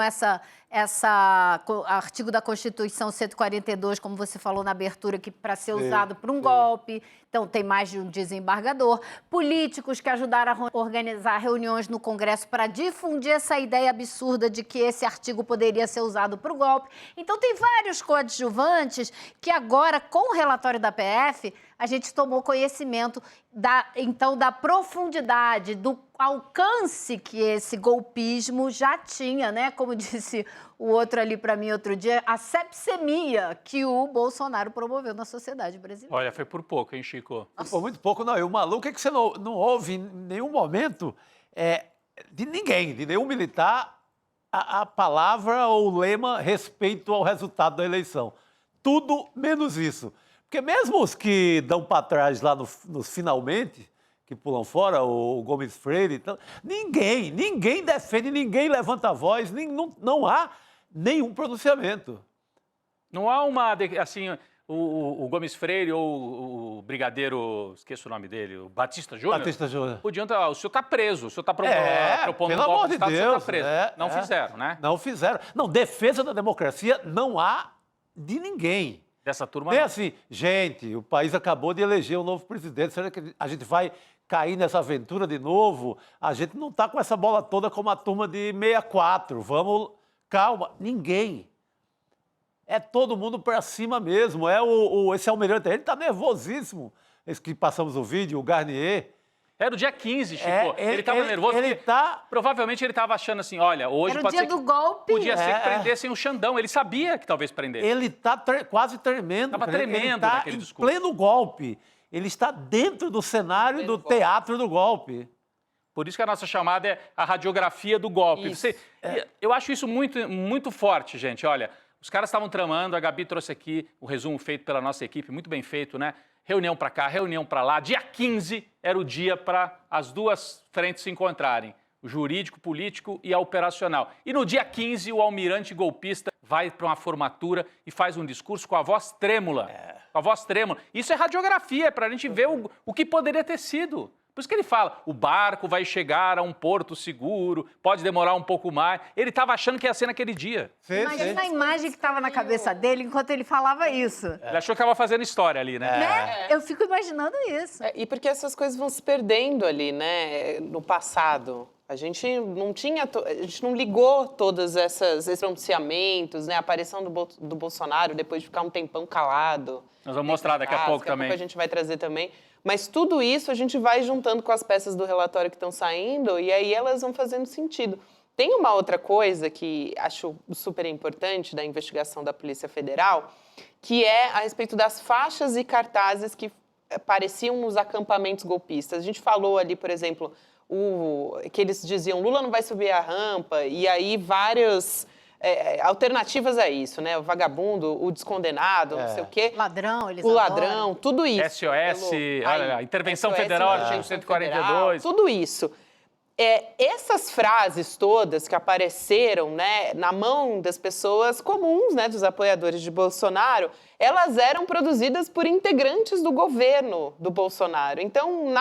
artigo da Constituição 142, como você falou na abertura, que para ser usado para um golpe. Então, tem mais de um desembargador. Políticos que ajudaram a organizar reuniões no Congresso para difundir essa ideia absurda de que esse artigo poderia ser usado para o golpe. Então, tem vários coadjuvantes que agora, com o relatório da PF, a gente tomou conhecimento da profundidade, do alcance que esse golpismo já tinha, né? Como disse o outro ali para mim outro dia, a sepsemia que o Bolsonaro promoveu na sociedade brasileira. Olha, foi por pouco, hein, Chico? Foi muito pouco, não. E o maluco é que você não ouve em nenhum momento de ninguém, de nenhum militar, a palavra ou o lema respeito ao resultado da eleição. Tudo menos isso. Porque mesmo os que dão para trás lá nos finalmente, que pulam fora, o Gomes Freire, então, ninguém defende, ninguém levanta a voz, não há nenhum pronunciamento. Não há uma, assim, o Gomes Freire ou o brigadeiro, esqueço o nome dele, o Batista Júnior. Batista Júnior. Podiam ter, o senhor está preso, o senhor está propondo pelo um golpe amor de de Estado, o senhor Deus, está preso. Não fizeram, né? Não fizeram. Não, defesa da democracia não há de ninguém. Dessa turma Nem não. assim, gente, o país acabou de eleger um novo presidente, será que a gente vai cair nessa aventura de novo? A gente não está com essa bola toda como a turma de 64, vamos, calma, ninguém. É todo mundo para cima mesmo, esse almirante aí, ele está nervosíssimo, esse que passamos o vídeo, o Garnier. Era o dia 15, Chico. Ele estava nervoso. Provavelmente ele estava achando assim, olha, hoje pode ser que podia ser que prendessem o Xandão. Ele sabia que talvez prendesse. Ele está quase tremendo. Estava tremendo naquele discurso. Ele está em pleno golpe. Ele está dentro do cenário do teatro do golpe. Por isso que a nossa chamada é a radiografia do golpe. Eu acho isso muito, muito forte, gente. Olha, os caras estavam tramando, a Gabi trouxe aqui o resumo feito pela nossa equipe, muito bem feito, né? Reunião para cá, reunião para lá. Dia 15 era o dia para as duas frentes se encontrarem, o jurídico, político e a operacional. E no dia 15, o almirante golpista vai para uma formatura e faz um discurso com a voz trêmula. Com a voz trêmula. Isso é radiografia, é para a gente ver o que poderia ter sido. Por isso que ele fala, o barco vai chegar a um porto seguro, pode demorar um pouco mais. Ele estava achando que ia ser naquele dia. Imagina a imagem que estava na cabeça dele enquanto ele falava isso. Ele achou que estava fazendo história ali, né? Eu fico imaginando isso. E porque essas coisas vão se perdendo ali, né, no passado. A gente não ligou todos esses pronunciamentos, né, a aparição do Bolsonaro depois de ficar um tempão calado. Nós vamos mostrar daqui a pouco também. A gente vai trazer também. Mas tudo isso a gente vai juntando com as peças do relatório que estão saindo e aí elas vão fazendo sentido. Tem uma outra coisa que acho super importante da investigação da Polícia Federal, que é a respeito das faixas e cartazes que apareciam nos acampamentos golpistas. A gente falou ali, por exemplo, que eles diziam Lula não vai subir a rampa, e aí vários alternativas a isso, né? O vagabundo, o descondenado, não sei o quê. Ladrão, eles O adoram. ladrão, tudo isso. SOS, olha, Intervenção SOS, Federal, artigo Intervenção 142. Federal, tudo isso. Essas frases todas que apareceram, né, na mão das pessoas comuns, né, dos apoiadores de Bolsonaro, elas eram produzidas por integrantes do governo do Bolsonaro. Então,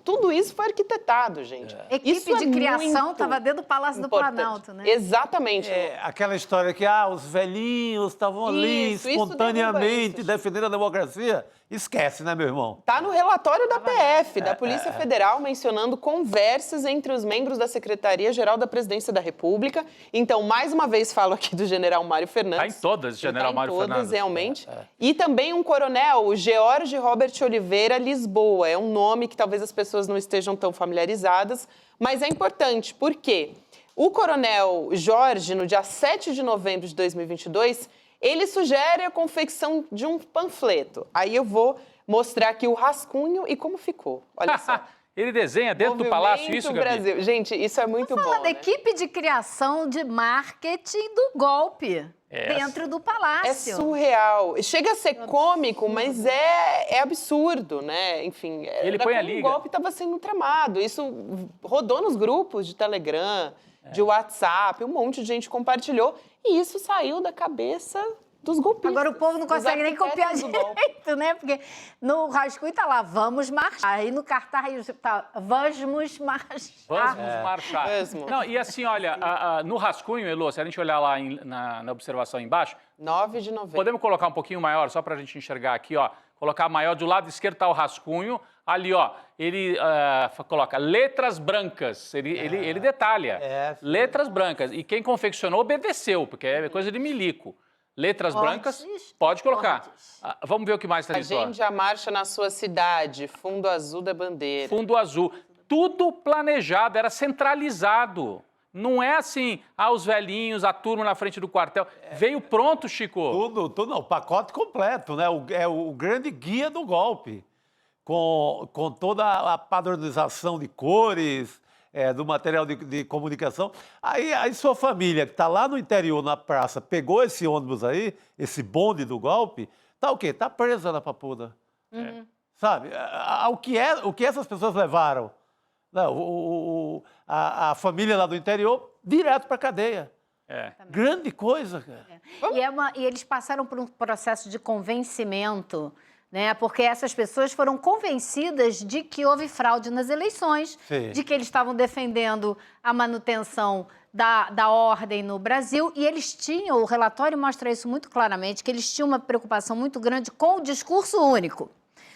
tudo isso foi arquitetado, gente. Equipe Isso de criação estava dentro do Palácio do Planalto, né? Exatamente. Aquela história que os velhinhos estavam ali Isso espontaneamente derruba isso. defendendo a democracia. Esquece, né, meu irmão? Está no relatório da PF, da Polícia Federal, mencionando conversas entre os membros da Secretaria-Geral da Presidência da República. Então, mais uma vez, falo aqui do general Mário Fernandes. Está em todas, general Mário Fernandes. Fernandes. Realmente. E também um coronel, o George Robert Oliveira Lisboa. É um nome que talvez as pessoas não estejam tão familiarizadas, mas é importante. Por quê? O coronel Jorge, no dia 7 de novembro de 2022... ele sugere a confecção de um panfleto. Aí eu vou mostrar aqui o rascunho e como ficou. Olha só. Ele desenha dentro do palácio isso, Gabi? Brasil. Gente, isso é muito bom, Fala da né? equipe de criação de marketing do golpe dentro do palácio. É surreal. Chega a ser cômico, mas é absurdo, né? Enfim, Ele põe a liga. O golpe estava sendo tramado. Isso rodou nos grupos de Telegram, de WhatsApp, um monte de gente compartilhou. E isso saiu da cabeça dos golpistas. Agora o povo não consegue nem copiar direito, né? Porque no rascunho tá lá, vamos marchar. Aí no cartaz tá, vamos marchar. Vamos marchar. Mesmo. Não, e assim, olha, no rascunho, Elô, se a gente olhar lá na observação embaixo, 9 de novembro. podemos colocar um pouquinho maior, só para a gente enxergar aqui, ó. Colocar maior, do lado esquerdo está o rascunho, ali, ó, ele coloca letras brancas, ele detalha. Letras brancas. E quem confeccionou obedeceu, porque é coisa de milico. Letras brancas, pode colocar. Vamos ver o que mais está nisso. Agende a marcha na sua cidade, fundo azul da bandeira. Fundo azul. Tudo planejado, era centralizado. Não é assim, os velhinhos, a turma na frente do quartel. Veio pronto, Chico. Tudo, não, o pacote completo, né? É o grande guia do golpe. Com toda a padronização de cores, do material de comunicação. Aí sua família, que está lá no interior, na praça, pegou esse ônibus aí, esse bonde do golpe, tá o quê? Tá presa na papuda. Sabe? O que essas pessoas levaram? Não, a família lá do interior, direto para a cadeia. Grande coisa, cara. E eles passaram por um processo de convencimento, né? Porque essas pessoas foram convencidas de que houve fraude nas eleições, de que eles estavam defendendo a manutenção da ordem no Brasil, e eles tinham, o relatório mostra isso muito claramente, que eles tinham uma preocupação muito grande com o discurso único.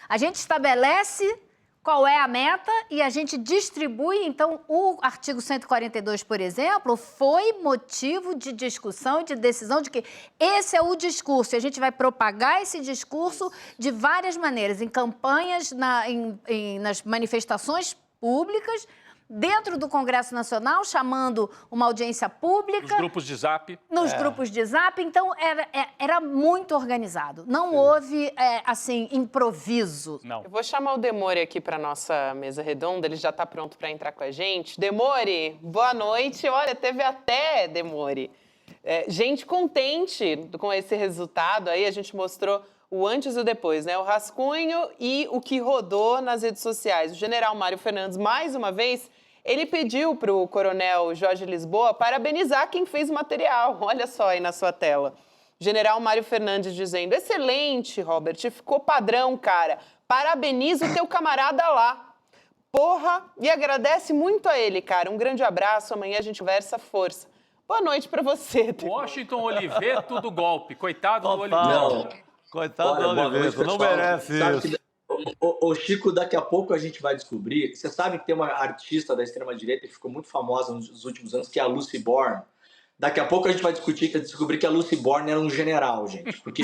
A gente estabelece qual é a meta e a gente distribui. Então, o artigo 142, por exemplo, foi motivo de discussão e de decisão de que esse é o discurso. E a gente vai propagar esse discurso de várias maneiras, em campanhas, nas manifestações públicas, dentro do Congresso Nacional, chamando uma audiência pública. Nos grupos de Zap. Nos grupos de Zap. Então, era muito organizado. Não houve, assim, improviso. Não. Eu vou chamar o Demore aqui para nossa mesa redonda, ele já está pronto para entrar com a gente. Demore, boa noite. Olha, teve até, Demore, gente contente com esse resultado aí. A gente mostrou o antes e o depois, né? O rascunho e o que rodou nas redes sociais. O general Mário Fernandes, mais uma vez, ele pediu para o coronel Jorge Lisboa parabenizar quem fez o material. Olha só aí na sua tela. General Mário Fernandes dizendo: excelente, Robert, ficou padrão, cara. Parabeniza o teu camarada lá. Porra, e agradece muito a ele, cara. Um grande abraço, amanhã a gente conversa, força. Boa noite para você. Washington Oliveto do golpe. Coitado do Oliveto. Não. Coitado do Oliveto, não merece isso. Ô Chico, daqui a pouco a gente vai descobrir. Você sabe que tem uma artista da extrema-direita que ficou muito famosa nos últimos anos, que é a Lucy Bourne. Daqui a pouco a gente vai descobrir que a Lucy Bourne era um general, gente. Porque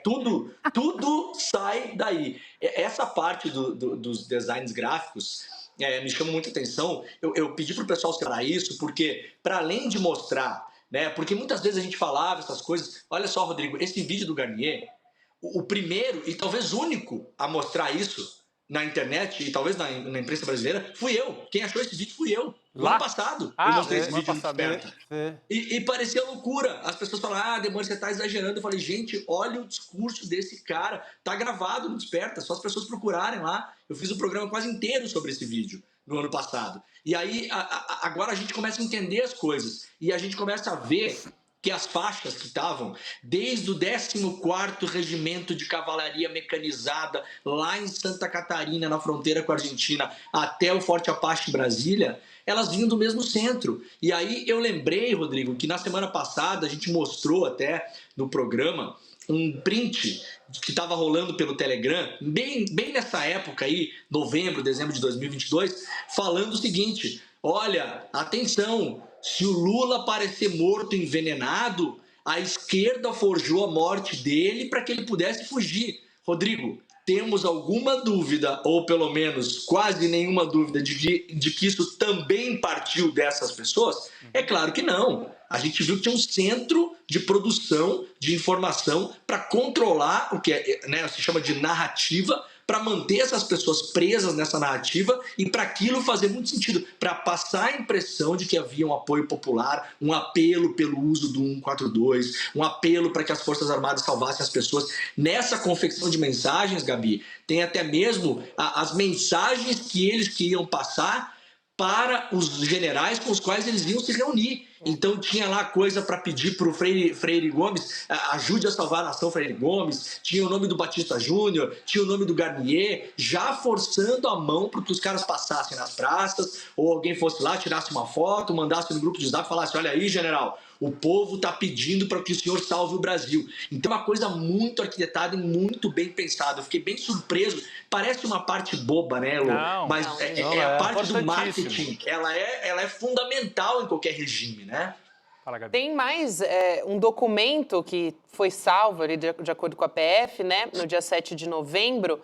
tudo sai daí. Essa parte dos designs gráficos me chama muita atenção. Eu pedi para o pessoal separar isso, porque para além de mostrar, né? Porque muitas vezes a gente falava essas coisas. Olha só, Rodrigo, esse vídeo do Garnier, o primeiro e talvez único a mostrar isso na internet e talvez na imprensa brasileira, fui eu. Quem achou esse vídeo fui eu. No Lá? ano passado, eu mostrei esse ano vídeo no passado, Desperta. E parecia loucura. As pessoas falaram, Demônio, você tá exagerando. Eu falei, gente, olha o discurso desse cara. Tá gravado no Desperta, só as pessoas procurarem lá. Eu fiz o programa quase inteiro sobre esse vídeo no ano passado. E aí, agora a gente começa a entender as coisas. E a gente começa a ver que as faixas que estavam desde o 14º Regimento de Cavalaria Mecanizada, lá em Santa Catarina, na fronteira com a Argentina, até o Forte Apache em Brasília, elas vinham do mesmo centro. E aí eu lembrei, Rodrigo, que na semana passada a gente mostrou até no programa um print que estava rolando pelo Telegram, bem nessa época aí, novembro, dezembro de 2022, falando o seguinte, olha, atenção, se o Lula parecer morto envenenado, a esquerda forjou a morte dele para que ele pudesse fugir. Rodrigo, temos alguma dúvida, ou pelo menos quase nenhuma dúvida, de que isso também partiu dessas pessoas? É claro que não. A gente viu que tinha um centro de produção de informação para controlar o que se chama de narrativa, para manter essas pessoas presas nessa narrativa e para aquilo fazer muito sentido, para passar a impressão de que havia um apoio popular, um apelo pelo uso do 142, um apelo para que as Forças Armadas salvassem as pessoas. Nessa confecção de mensagens, Gabi, tem até mesmo as mensagens que eles queriam passar para os generais com os quais eles iam se reunir. Então tinha lá coisa para pedir para o Freire Gomes, ajude a salvar a nação Freire Gomes, tinha o nome do Batista Júnior, tinha o nome do Garnier, já forçando a mão para que os caras passassem nas praças, ou alguém fosse lá, tirasse uma foto, mandasse no grupo de zap e falasse, olha aí, general, o povo está pedindo para que o senhor salve o Brasil. Então é uma coisa muito arquitetada e muito bem pensada. Eu fiquei bem surpreso. Parece uma parte boba, né, Lu? Mas é a parte do marketing. Ela é fundamental em qualquer regime, né? Fala, Gabi. Tem mais um documento que foi salvo ali, de acordo com a PF, né, no dia 7 de novembro,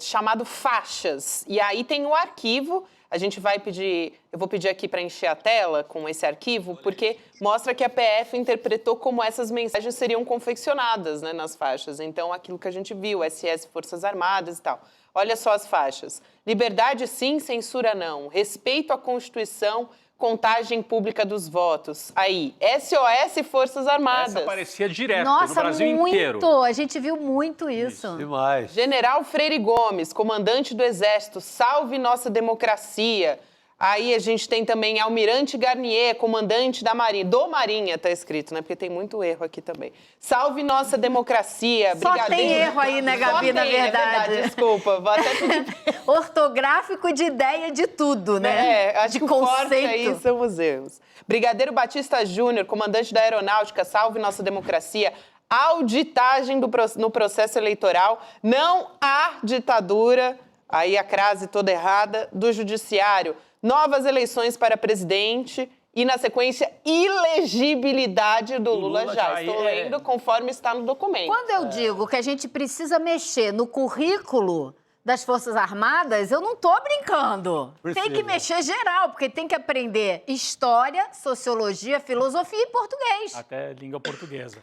chamado Faixas. E aí tem o arquivo. A gente vai pedir, eu vou pedir aqui para encher a tela com esse arquivo, porque mostra que a PF interpretou como essas mensagens seriam confeccionadas, né, nas faixas. Então, aquilo que a gente viu, SS, Forças Armadas e tal. Olha só as faixas. Liberdade sim, censura não. Respeito à Constituição, contagem pública dos votos. Aí, SOS Forças Armadas. Essa aparecia direto Nossa, no Brasil muito. inteiro. A gente viu muito isso. Demais. General Freire Gomes, comandante do Exército, salve nossa democracia. Aí a gente tem também Almirante Garnier, comandante da Marinha. Do Marinha tá escrito, né? Porque tem muito erro aqui também. Salve nossa democracia. Só tem erro aí, né, Gabi, na verdade. Desculpa, vou até pedir. Ortográfico de ideia de tudo, né? Acho de que conceito. o forte aí são os erros. Brigadeiro Batista Júnior, comandante da Aeronáutica, salve nossa democracia. Auditagem no processo eleitoral. Não há ditadura, aí a crase toda errada, do judiciário. Novas eleições para presidente e, na sequência, ilegibilidade do Lula já. Estou lendo conforme está no documento. Quando eu digo que a gente precisa mexer no currículo das Forças Armadas, eu não estou brincando. Precisa. Tem que mexer geral, porque tem que aprender história, sociologia, filosofia e português. Até língua portuguesa.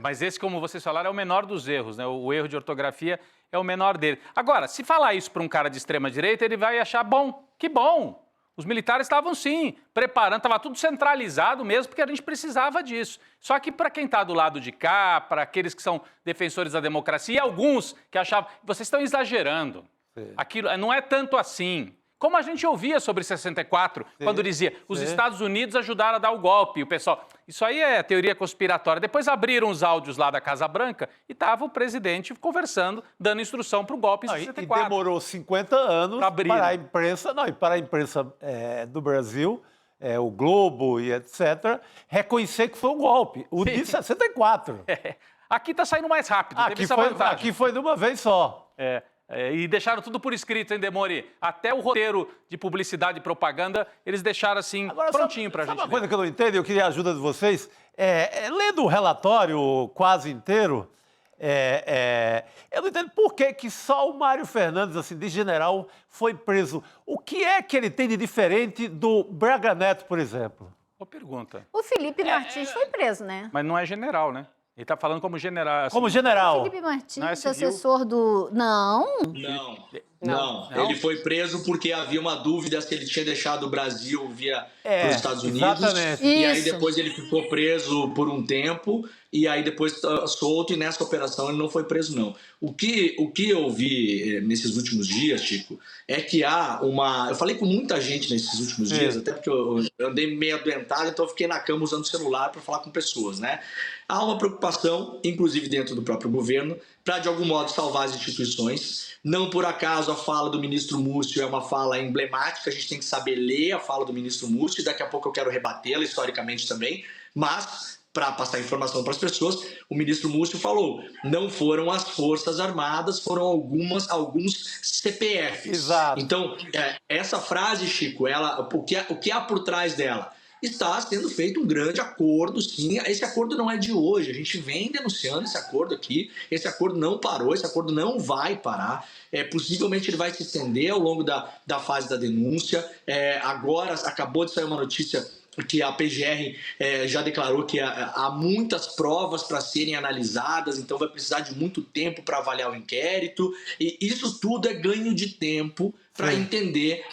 Mas esse, como vocês falaram, é o menor dos erros, né? O erro de ortografia é o menor dele. Agora, se falar isso para um cara de extrema-direita, ele vai achar bom. Que bom! Os militares estavam, sim, preparando, estava tudo centralizado mesmo, porque a gente precisava disso. Só que para quem está do lado de cá, para aqueles que são defensores da democracia, e alguns que achavam, vocês estão exagerando. Sim. Aquilo não é tanto assim. Como a gente ouvia sobre 64, sim, quando dizia, os Estados Unidos ajudaram a dar o golpe. O pessoal, isso aí é teoria conspiratória. Depois abriram os áudios lá da Casa Branca e estava o presidente conversando, dando instrução para o golpe em 64. E demorou 50 anos para a imprensa, para a imprensa do Brasil, o Globo e etc., reconhecer que foi um golpe. O de 64. Aqui está saindo mais rápido. Aqui foi de uma vez só. E deixaram tudo por escrito, hein, Demori? Até o roteiro de publicidade e propaganda, eles deixaram assim, agora, prontinho pra gente. Sabe uma coisa que eu não entendo, eu queria a ajuda de vocês? Lendo o relatório quase inteiro, eu não entendo por que só o Mário Fernandes, assim, de general, foi preso. O que é que ele tem de diferente do Braga Neto, por exemplo? Boa pergunta. O Felipe Martins foi preso, né? Mas não é general, né? Ele está falando como general. Assim. Como general. Felipe Martins, Não é civil? assessor do... Não. Não. Ele foi preso porque havia uma dúvida se ele tinha deixado o Brasil via os Estados Unidos. Exatamente. E aí Isso. depois ele ficou preso por um tempo e aí depois solto, e nessa operação ele não foi preso, não. O que eu vi nesses últimos dias, Chico, é que há uma... Eu falei com muita gente nesses últimos dias, até porque eu andei meio adoentado, então eu fiquei na cama usando o celular para falar com pessoas, né? Há uma preocupação, inclusive dentro do próprio governo, para de algum modo salvar as instituições. Não por acaso a fala do ministro Múcio é uma fala emblemática, a gente tem que saber ler a fala do ministro Múcio, e daqui a pouco eu quero rebatê-la historicamente também, mas... para passar informação para as pessoas, o ministro Múcio falou, não foram as Forças Armadas, foram alguns CPFs. Exato. Então, essa frase, Chico, o que há por trás dela? Está sendo feito um grande acordo, sim. Esse acordo não é de hoje, a gente vem denunciando esse acordo aqui, esse acordo não parou, esse acordo não vai parar. Possivelmente ele vai se estender ao longo da fase da denúncia. Agora acabou de sair uma notícia que a PGR já declarou que há muitas provas para serem analisadas, então vai precisar de muito tempo para avaliar o inquérito, e isso tudo é ganho de tempo para entender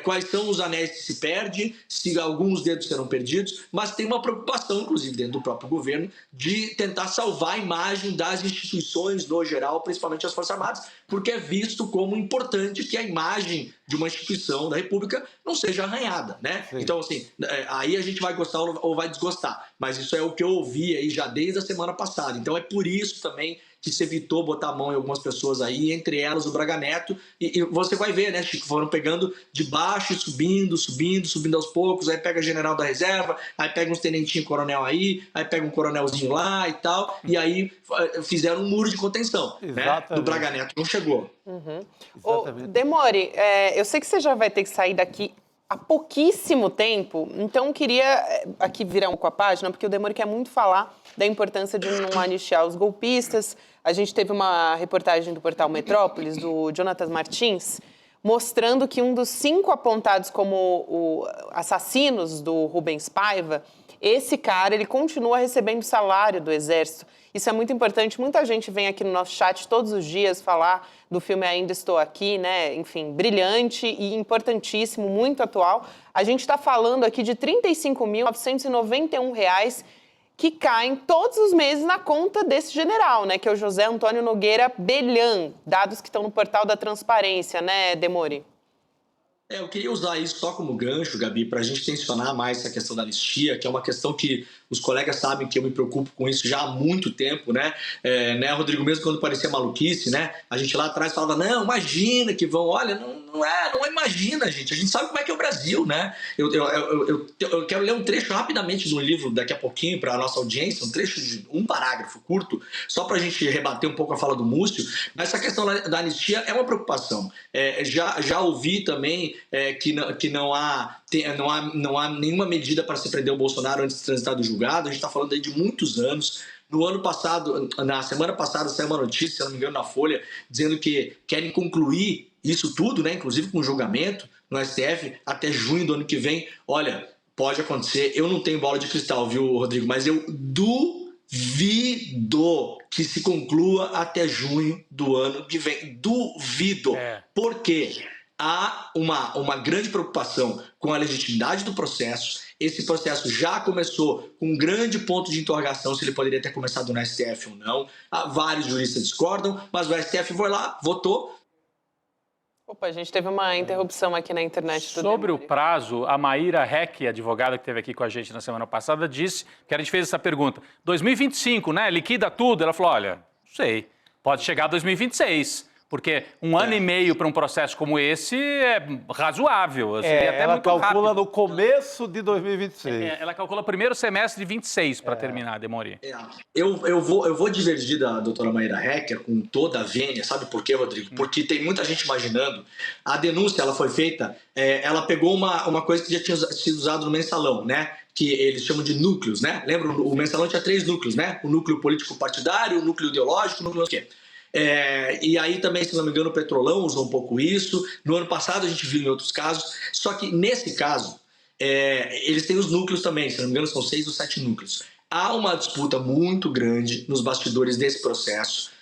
quais são os anéis que se perde, se alguns dedos serão perdidos, mas tem uma preocupação, inclusive dentro do próprio governo, de tentar salvar a imagem das instituições no geral, principalmente as Forças Armadas, porque é visto como importante que a imagem de uma instituição da República não seja arranhada, né? Sim. Então, assim, aí a gente vai gostar ou vai desgostar, mas isso é o que eu ouvi aí já desde a semana passada, então é por isso também que se evitou botar a mão em algumas pessoas aí, entre elas o Braga Neto, e você vai ver, né, Chico, foram pegando de baixo e subindo aos poucos, aí pega general da reserva, aí pega uns tenentinho coronel aí pega um coronelzinho lá e tal, e aí fizeram um muro de contenção, né? Do Braga Neto não chegou. Demore, eu sei que você já vai ter que sair daqui há pouquíssimo tempo, então queria aqui virar um pouco a página, porque o Demore quer muito falar da importância de não anistiar os golpistas. A gente teve uma reportagem do portal Metrópolis, do Jonatas Martins, mostrando que um dos 5 apontados como assassinos do Rubens Paiva, esse cara, ele continua recebendo salário do Exército. Isso é muito importante. Muita gente vem aqui no nosso chat todos os dias falar do filme Ainda Estou Aqui, né? Enfim, brilhante e importantíssimo, muito atual. A gente está falando aqui de R$ 35.991 que caem todos os meses na conta desse general, né? Que é o José Antônio Nogueira Belhan. Dados que estão no portal da Transparência, né, Demore? Eu queria usar isso só como gancho, Gabi, para a gente tensionar mais essa questão da anistia, que é uma questão que os colegas sabem que eu me preocupo com isso já há muito tempo, né? Rodrigo, mesmo quando parecia maluquice, né? A gente lá atrás falava, não, imagina que vão, olha, não imagina, gente. A gente sabe como é que é o Brasil, né? Eu quero ler um trecho rapidamente de um livro daqui a pouquinho para a nossa audiência, um trecho de um parágrafo curto, só para a gente rebater um pouco a fala do Múcio, mas essa questão da anistia é uma preocupação. Já ouvi também que não há nenhuma medida para se prender o Bolsonaro antes de transitar do julgado. A gente está falando aí de muitos anos. No ano passado, na semana passada, saiu uma notícia, se eu não me engano, na Folha, dizendo que querem concluir isso tudo, né, inclusive com julgamento no STF, até junho do ano que vem. Olha, pode acontecer. Eu não tenho bola de cristal, viu, Rodrigo? Mas eu duvido que se conclua até junho do ano que vem. Duvido. Por quê? Há uma grande preocupação com a legitimidade do processo. Esse processo já começou com um grande ponto de interrogação se ele poderia ter começado no STF ou não. Vários juristas discordam, mas o STF foi lá, votou. Opa, a gente teve uma interrupção aqui na internet. Sobre o prazo, a Maíra Heck, advogada que esteve aqui com a gente na semana passada, disse que a gente fez essa pergunta. 2025, né? Liquida tudo. Ela falou, olha, não sei, pode chegar a 2026. Porque um ano e meio para um processo como esse é razoável. Seria até ela muito calcula rápido. no começo de 2026. Ela calcula primeiro semestre de 26 para terminar, Demore. Eu vou divergir da doutora Maíra Hecker com toda a vênia. Sabe por quê, Rodrigo? Porque tem muita gente imaginando. A denúncia ela foi feita, ela pegou uma coisa que já tinha sido usada no mensalão, né? Que eles chamam de núcleos, né? Lembra? O mensalão tinha 3 núcleos, né? O núcleo político-partidário, o núcleo ideológico, o núcleo não sei o quê. E aí também, se não me engano, o Petrolão usou um pouco isso. No ano passado a gente viu em outros casos. Só que nesse caso, eles têm os núcleos também. Se não me engano, são 6 ou 7 núcleos. há uma disputa muito grande nos bastidores desse processo,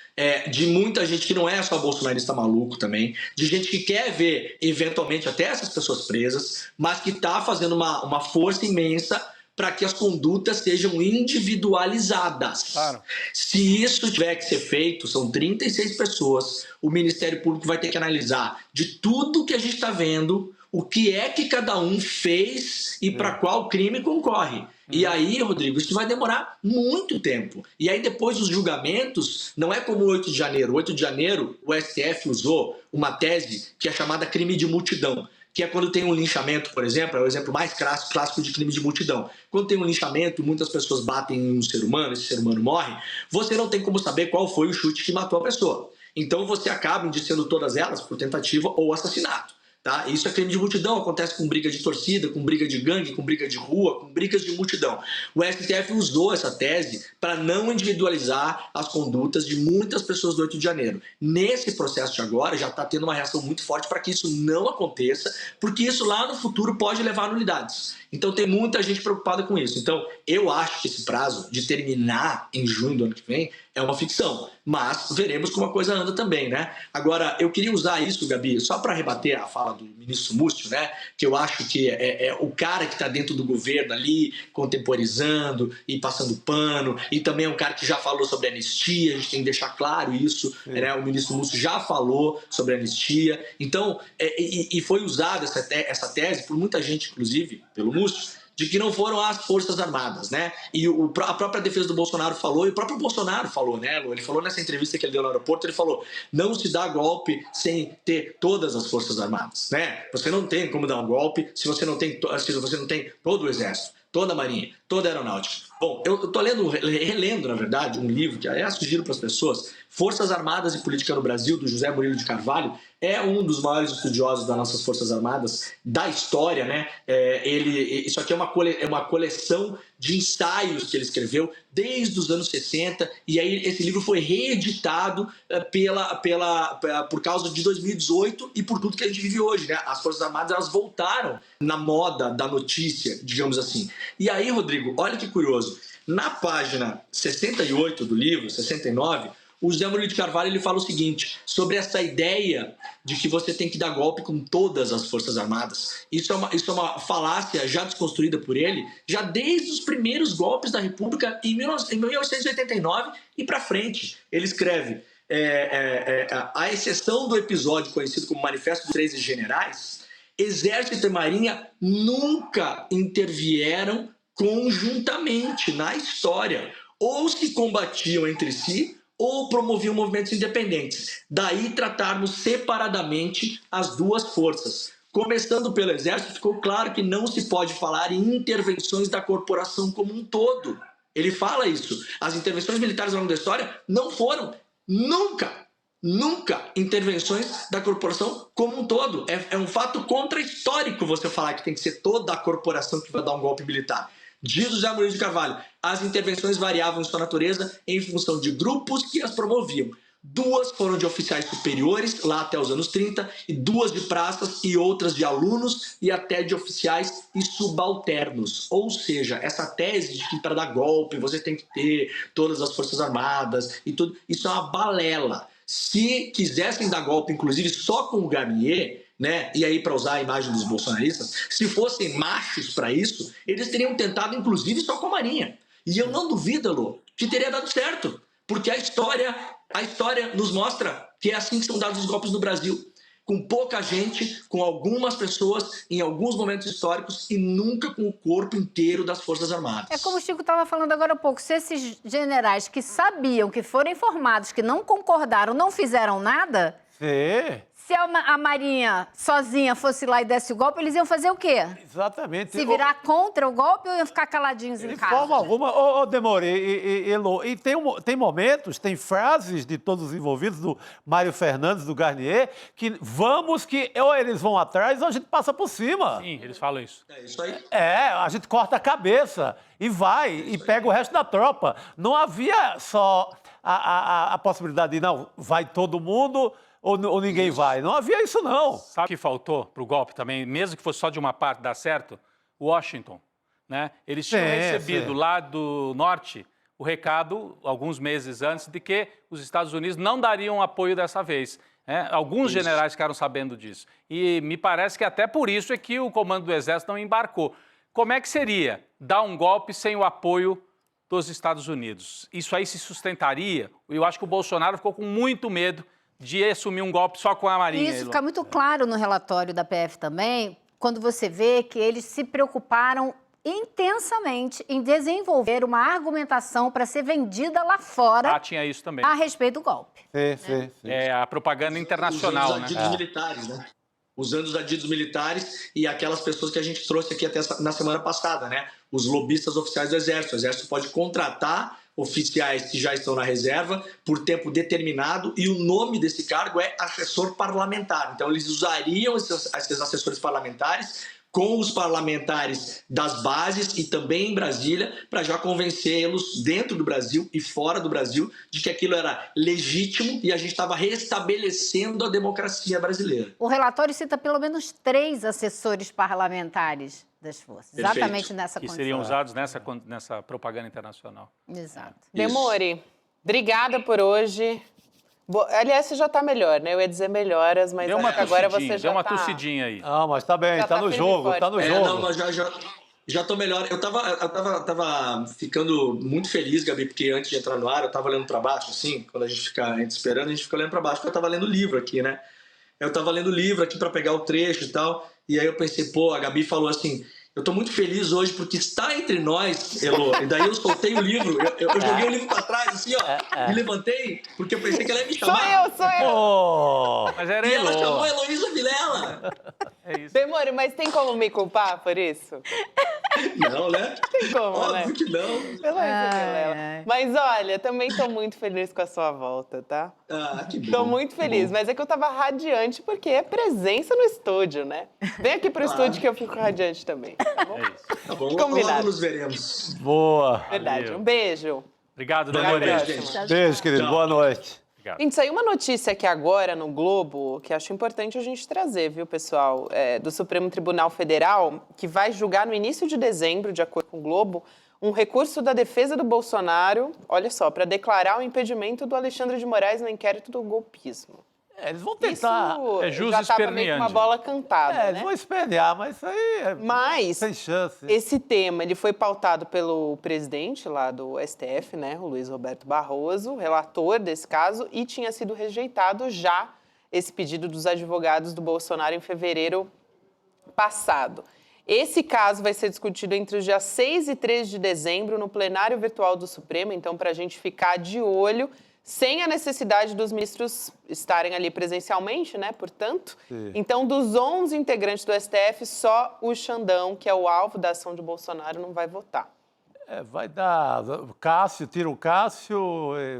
de muita gente que não é só bolsonarista maluco também, de gente que quer ver, eventualmente, até essas pessoas presas, mas que está fazendo uma força imensa para que as condutas sejam individualizadas. Claro. Se isso tiver que ser feito, são 36 pessoas, o Ministério Público vai ter que analisar de tudo que a gente está vendo, o que é que cada um fez e para qual crime concorre. E aí, Rodrigo, isso vai demorar muito tempo. E aí depois os julgamentos, não é como o 8 de janeiro. O 8 de janeiro, o STF usou uma tese que é chamada crime de multidão, que é quando tem um linchamento, por exemplo, é o exemplo mais clássico de crime de multidão. Quando tem um linchamento, muitas pessoas batem em um ser humano, esse ser humano morre, você não tem como saber qual foi o chute que matou a pessoa. Então você acaba indiciando todas elas por tentativa ou assassinato. Tá? Isso é crime de multidão, acontece com briga de torcida, com briga de gangue, com briga de rua, com brigas de multidão. O STF usou essa tese para não individualizar as condutas de muitas pessoas do 8 de janeiro. Nesse processo de agora, já está tendo uma reação muito forte para que isso não aconteça, porque isso lá no futuro pode levar a nulidades. Então tem muita gente preocupada com isso. Então eu acho que esse prazo de terminar em junho do ano que vem é uma ficção, mas veremos como a coisa anda também, né? Agora, eu queria usar isso, Gabi, só para rebater a fala do ministro Múcio, né? Que eu acho que é o cara que está dentro do governo ali, contemporizando e passando pano, e também é um cara que já falou sobre anistia, a gente tem que deixar claro isso, né? O ministro Múcio já falou sobre anistia, então, e foi usada essa tese por muita gente, inclusive, pelo Múcio, de que não foram as Forças Armadas, né? E a própria defesa do Bolsonaro falou, e o próprio Bolsonaro falou, né, Lu? Ele falou nessa entrevista que ele deu no aeroporto, ele falou, não se dá golpe sem ter todas as Forças Armadas, né? Você não tem como dar um golpe se você não tem todo o Exército, toda a Marinha, toda a Aeronáutica. Bom, eu estou relendo, na verdade, um livro que, aliás, sugiro para as pessoas, Forças Armadas e Política no Brasil, do José Murilo de Carvalho, é um dos maiores estudiosos das nossas Forças Armadas, da história, né? Isso aqui é uma coleção de ensaios que ele escreveu desde os anos 60, e aí esse livro foi reeditado por causa de 2018 e por tudo que a gente vive hoje, né? As Forças Armadas, elas voltaram na moda da notícia, digamos assim. E aí, Rodrigo, olha que curioso, na página 68 do livro, 69, o José Murilo de Carvalho ele fala o seguinte, sobre essa ideia de que você tem que dar golpe com todas as Forças Armadas. Isso é uma falácia já desconstruída por ele, já desde os primeiros golpes da República em 1989 e para frente. Ele escreve, à exceção do episódio conhecido como Manifesto dos 13 Generais, Exército e Marinha nunca intervieram conjuntamente na história, ou se combatiam entre si, ou promoviam movimentos independentes. Daí tratarmos separadamente as duas forças. Começando pelo Exército, ficou claro que não se pode falar em intervenções da corporação como um todo. Ele fala isso. As intervenções militares ao longo da história não foram nunca intervenções da corporação como um todo. É um fato contra-histórico você falar que tem que ser toda a corporação que vai dar um golpe militar. Diz José Murilo de Carvalho, as intervenções variavam em sua natureza em função de grupos que as promoviam. 2 foram de oficiais superiores, lá até os anos 30, e 2 de praças e outras de alunos e até de oficiais e subalternos. Ou seja, essa tese de que para dar golpe você tem que ter todas as Forças Armadas e tudo, isso é uma balela. Se quisessem dar golpe, inclusive só com o Garnier, né? E aí, para usar a imagem dos bolsonaristas, se fossem machos para isso, eles teriam tentado, inclusive, só com a Marinha. E eu não duvido, Lu, que teria dado certo, porque a história nos mostra que é assim que são dados os golpes no Brasil. Com pouca gente, com algumas pessoas, em alguns momentos históricos e nunca com o corpo inteiro das Forças Armadas. É como o Chico estava falando agora há pouco, se esses generais que sabiam, que foram informados, que não concordaram, não fizeram nada... Sim. Se a Marinha sozinha fosse lá e desse o golpe, eles iam fazer o quê? Exatamente. Se virar contra o golpe ou iam ficar caladinhos em casa? De forma alguma. Demore, e tem momentos, tem frases de todos os envolvidos, do Mário Fernandes, do Garnier, que ou eles vão atrás ou a gente passa por cima. Sim, eles falam isso. É isso aí. A gente corta a cabeça e vai, e pega o resto da tropa. Não havia só a possibilidade de, não, vai todo mundo... Ou ninguém vai. Não havia isso, não. Sabe o que faltou para o golpe também, mesmo que fosse só de uma parte dar certo? Washington. né? Eles tinham recebido lá do norte o recado, alguns meses antes, de que os Estados Unidos não dariam apoio dessa vez. Alguns generais ficaram sabendo disso. E me parece que até por isso é que o comando do Exército não embarcou. Como é que seria dar um golpe sem o apoio dos Estados Unidos? Isso aí se sustentaria? Eu acho que o Bolsonaro ficou com muito medo de assumir um golpe só com a Marinha. Isso fica muito claro no relatório da PF também, quando você vê que eles se preocuparam intensamente em desenvolver uma argumentação para ser vendida lá fora. Tinha isso também. A respeito do golpe. Sim. É a propaganda internacional, usando os adidos militares, né? Usando os adidos militares e aquelas pessoas que a gente trouxe aqui até na semana passada, né? Os lobistas oficiais do Exército. O Exército pode contratar oficiais que já estão na reserva por tempo determinado e o nome desse cargo é assessor parlamentar. Então, eles usariam esses assessores parlamentares com os parlamentares das bases e também em Brasília, para já convencê-los dentro do Brasil e fora do Brasil de que aquilo era legítimo e a gente estava restabelecendo a democracia brasileira. O relatório cita pelo menos 3 assessores parlamentares das forças, Perfeito. exatamente nessa que condição. seriam usados nessa propaganda internacional. Exato. Demore, obrigada por hoje. Aliás, você já está melhor, né? Eu ia dizer melhoras, mas acho que agora você já deu uma tá... tossidinha aí. Não, mas tá bem, Já tá tá no firme e jogo, forte. tá no jogo. Não, mas já tô melhor. Eu tava ficando muito feliz, Gabi, porque antes de entrar no ar, eu tava olhando para baixo, assim, quando a gente fica esperando, a gente fica olhando para baixo, porque eu tava lendo livro aqui, né? Eu tava lendo livro aqui para pegar o trecho e tal, e aí eu pensei, a Gabi falou assim... Eu tô muito feliz hoje porque está entre nós, Elô. E daí eu soltei o livro, eu joguei o livro pra trás, assim, ó. Me levantei, porque eu pensei que ela ia me chamar. Sou eu. Mas era E ela Elô. chamou a Heloísa Vilela. É isso. Demore, mas tem como me culpar por isso? Não, né? Tem como, Óbvio né? que não. Vilela. Mas olha, também tô muito feliz com a sua volta, tá? Que bom. Tô muito feliz, mas é que eu tava radiante porque é presença no estúdio, né? Vem aqui pro estúdio que eu fico radiante também, tá bom? É isso. Tá bom, Combinado. logo nos veremos. Boa. Verdade. Valeu. Um beijo. Obrigado, Até a Demore. próxima. Beijo, querido. Boa noite. Gente, saiu uma notícia aqui agora no Globo, que acho importante a gente trazer, viu, pessoal? Do Supremo Tribunal Federal, que vai julgar no início de dezembro, de acordo com o Globo, um recurso da defesa do Bolsonaro, olha só, para declarar o impedimento do Alexandre de Moraes no inquérito do golpismo. Eles vão tentar. Isso já estava meio com uma bola cantada, Eles né? vão espernear, mas isso aí é Mas sem chance. esse tema ele foi pautado pelo presidente lá do STF, né, o Luiz Roberto Barroso, relator desse caso, e tinha sido rejeitado já esse pedido dos advogados do Bolsonaro em fevereiro passado. Esse caso vai ser discutido entre os dias 6 e 13 de dezembro no plenário virtual do Supremo, então para a gente ficar de olho, sem a necessidade dos ministros estarem ali presencialmente, né, portanto. Sim. Então, dos 11 integrantes do STF, só o Xandão, que é o alvo da ação de Bolsonaro, não vai votar. Vai dar Cássio, tira o Cássio,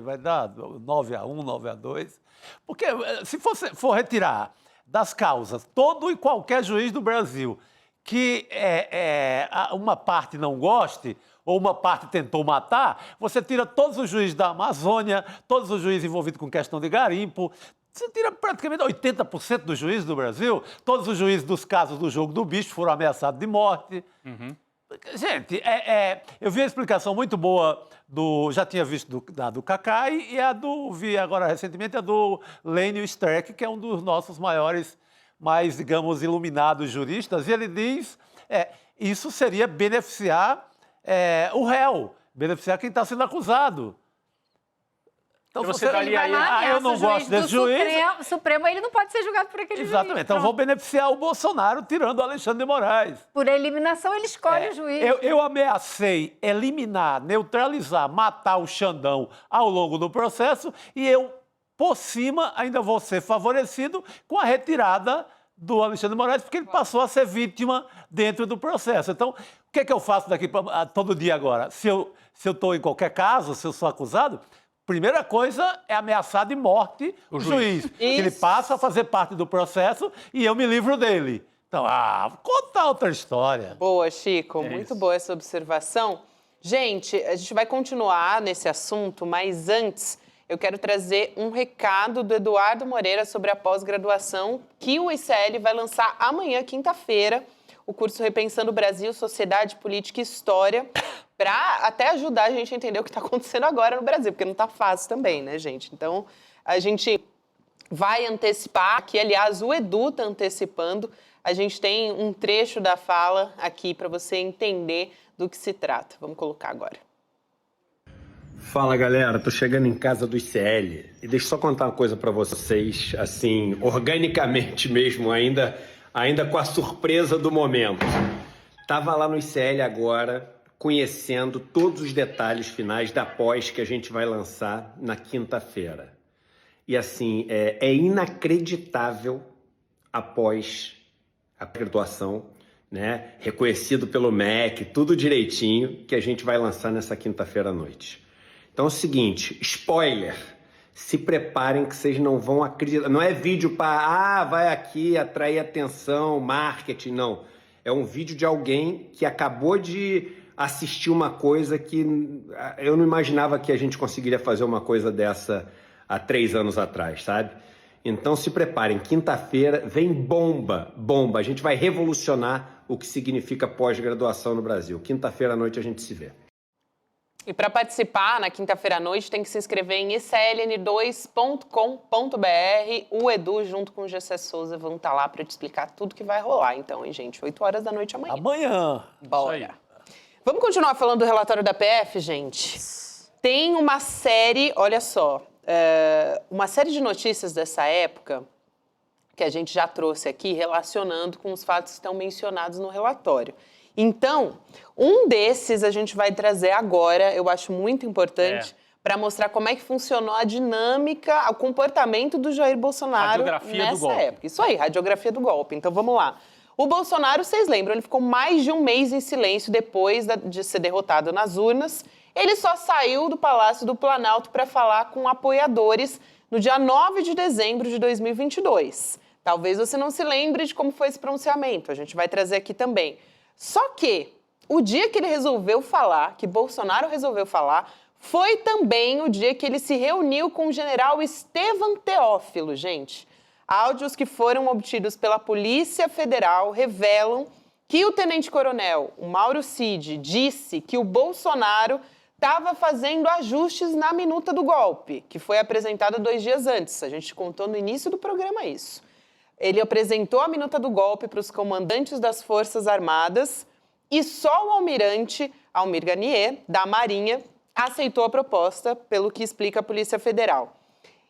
vai dar 9-1, 9-2. Porque se for retirar das causas todo e qualquer juiz do Brasil que uma parte não goste, ou uma parte tentou matar, você tira todos os juízes da Amazônia, todos os juízes envolvidos com questão de garimpo, você tira praticamente 80% dos juízes do Brasil, todos os juízes dos casos do jogo do bicho foram ameaçados de morte. Gente, eu vi a explicação muito boa já tinha visto da do Cacá e vi agora recentemente a do Lênio Streck, que é um dos nossos mais, digamos, iluminados juristas, e ele diz, isso seria beneficiar o réu, beneficiar quem está sendo acusado. Então você Ele daria vai lá, eu não ameaça o gosto desse juiz. Supremo, ele não pode ser julgado por aquele Exatamente, juiz. então vou beneficiar o Bolsonaro tirando o Alexandre de Moraes. Por eliminação, ele escolhe o juiz. Eu ameacei eliminar, neutralizar, matar o Xandão ao longo do processo e eu, por cima, ainda vou ser favorecido com a retirada do Alexandre de Moraes, porque ele passou a ser vítima dentro do processo. Então, o que é que eu faço daqui todo dia agora? Se eu estou em qualquer caso, se eu sou acusado, primeira coisa é ameaçar de morte o juiz. Ele passa a fazer parte do processo e eu me livro dele. Então, conta outra história. Boa, Chico. Muito boa essa observação. Gente, a gente vai continuar nesse assunto, mas antes eu quero trazer um recado do Eduardo Moreira sobre a pós-graduação que o ICL vai lançar amanhã, quinta-feira. O o curso Repensando o Brasil, Sociedade, Política e História, para até ajudar a gente a entender o que está acontecendo agora no Brasil, porque não está fácil também, né, gente? Então, a gente vai antecipar, aqui, aliás, o Edu está antecipando, a gente tem um trecho da fala aqui para você entender do que se trata. Vamos colocar agora. Fala, galera, tô chegando em casa do ICL e deixa eu só contar uma coisa para vocês, assim, organicamente mesmo, ainda com a surpresa do momento. Tava lá no ICL agora, conhecendo todos os detalhes finais da pós que a gente vai lançar na quinta-feira. E assim, é inacreditável a pós, a graduação, né? Reconhecido pelo MEC, tudo direitinho, que a gente vai lançar nessa quinta-feira à noite. Então é o seguinte, spoiler, se preparem que vocês não vão acreditar. Não é vídeo para, vai aqui atrair atenção, marketing, não. É um vídeo de alguém que acabou de assistir uma coisa que eu não imaginava que a gente conseguiria fazer uma coisa dessa há 3 anos atrás, sabe? Então se preparem, quinta-feira vem bomba. A gente vai revolucionar o que significa pós-graduação no Brasil. Quinta-feira à noite a gente se vê. E para participar, na quinta-feira à noite, tem que se inscrever em icln2.com.br. O Edu, junto com o Gessé Souza, vão estar lá para te explicar tudo que vai rolar. Então, hein, gente, 8 horas da noite amanhã. Amanhã. Bora. Vamos continuar falando do relatório da PF, gente? Tem uma série, olha só, uma série de notícias dessa época que a gente já trouxe aqui relacionando com os fatos que estão mencionados no relatório. Então, um desses a gente vai trazer agora, eu acho muito importante, para mostrar como é que funcionou a dinâmica, o comportamento do Jair Bolsonaro nessa época. Isso aí, radiografia do golpe. Então, vamos lá. O Bolsonaro, vocês lembram, ele ficou mais de um mês em silêncio depois de ser derrotado nas urnas. Ele só saiu do Palácio do Planalto para falar com apoiadores no dia 9 de dezembro de 2022. Talvez você não se lembre de como foi esse pronunciamento, a gente vai trazer aqui também. Só que o dia que ele resolveu falar, que Bolsonaro resolveu falar, foi também o dia que ele se reuniu com o general Estevão Teófilo, gente. Áudios que foram obtidos pela Polícia Federal revelam que o tenente-coronel, o Mauro Cid, disse que o Bolsonaro estava fazendo ajustes na minuta do golpe, que foi apresentada 2 dias antes. A gente contou no início do programa isso. Ele apresentou a minuta do golpe para os comandantes das Forças Armadas e só o almirante Almir Garnier, da Marinha, aceitou a proposta, pelo que explica a Polícia Federal.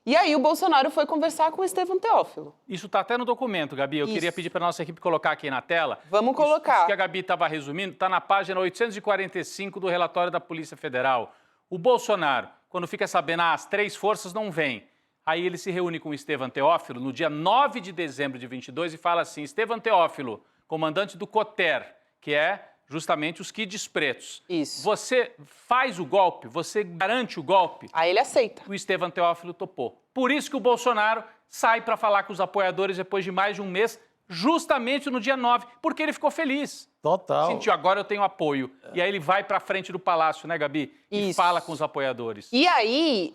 E aí o Bolsonaro foi conversar com o Estevão Teófilo. Isso está até no documento, Gabi. Eu queria pedir para a nossa equipe colocar aqui na tela. Vamos colocar. Isso que a Gabi estava resumindo está na página 845 do relatório da Polícia Federal. O Bolsonaro, quando fica sabendo, as 3 forças não vêm. Aí ele se reúne com o Estevão Teófilo no dia 9 de dezembro de 22 e fala assim, Estevão Teófilo, comandante do COTER, que é justamente os quids pretos. Isso. Você faz o golpe, você garante o golpe. Aí ele aceita. O Estevão Teófilo topou. Por isso que o Bolsonaro sai para falar com os apoiadores depois de mais de um mês, justamente no dia 9, porque ele ficou feliz. Total. Sentiu, agora eu tenho apoio. E aí ele vai para frente do palácio, né, Gabi? E fala com os apoiadores. E aí,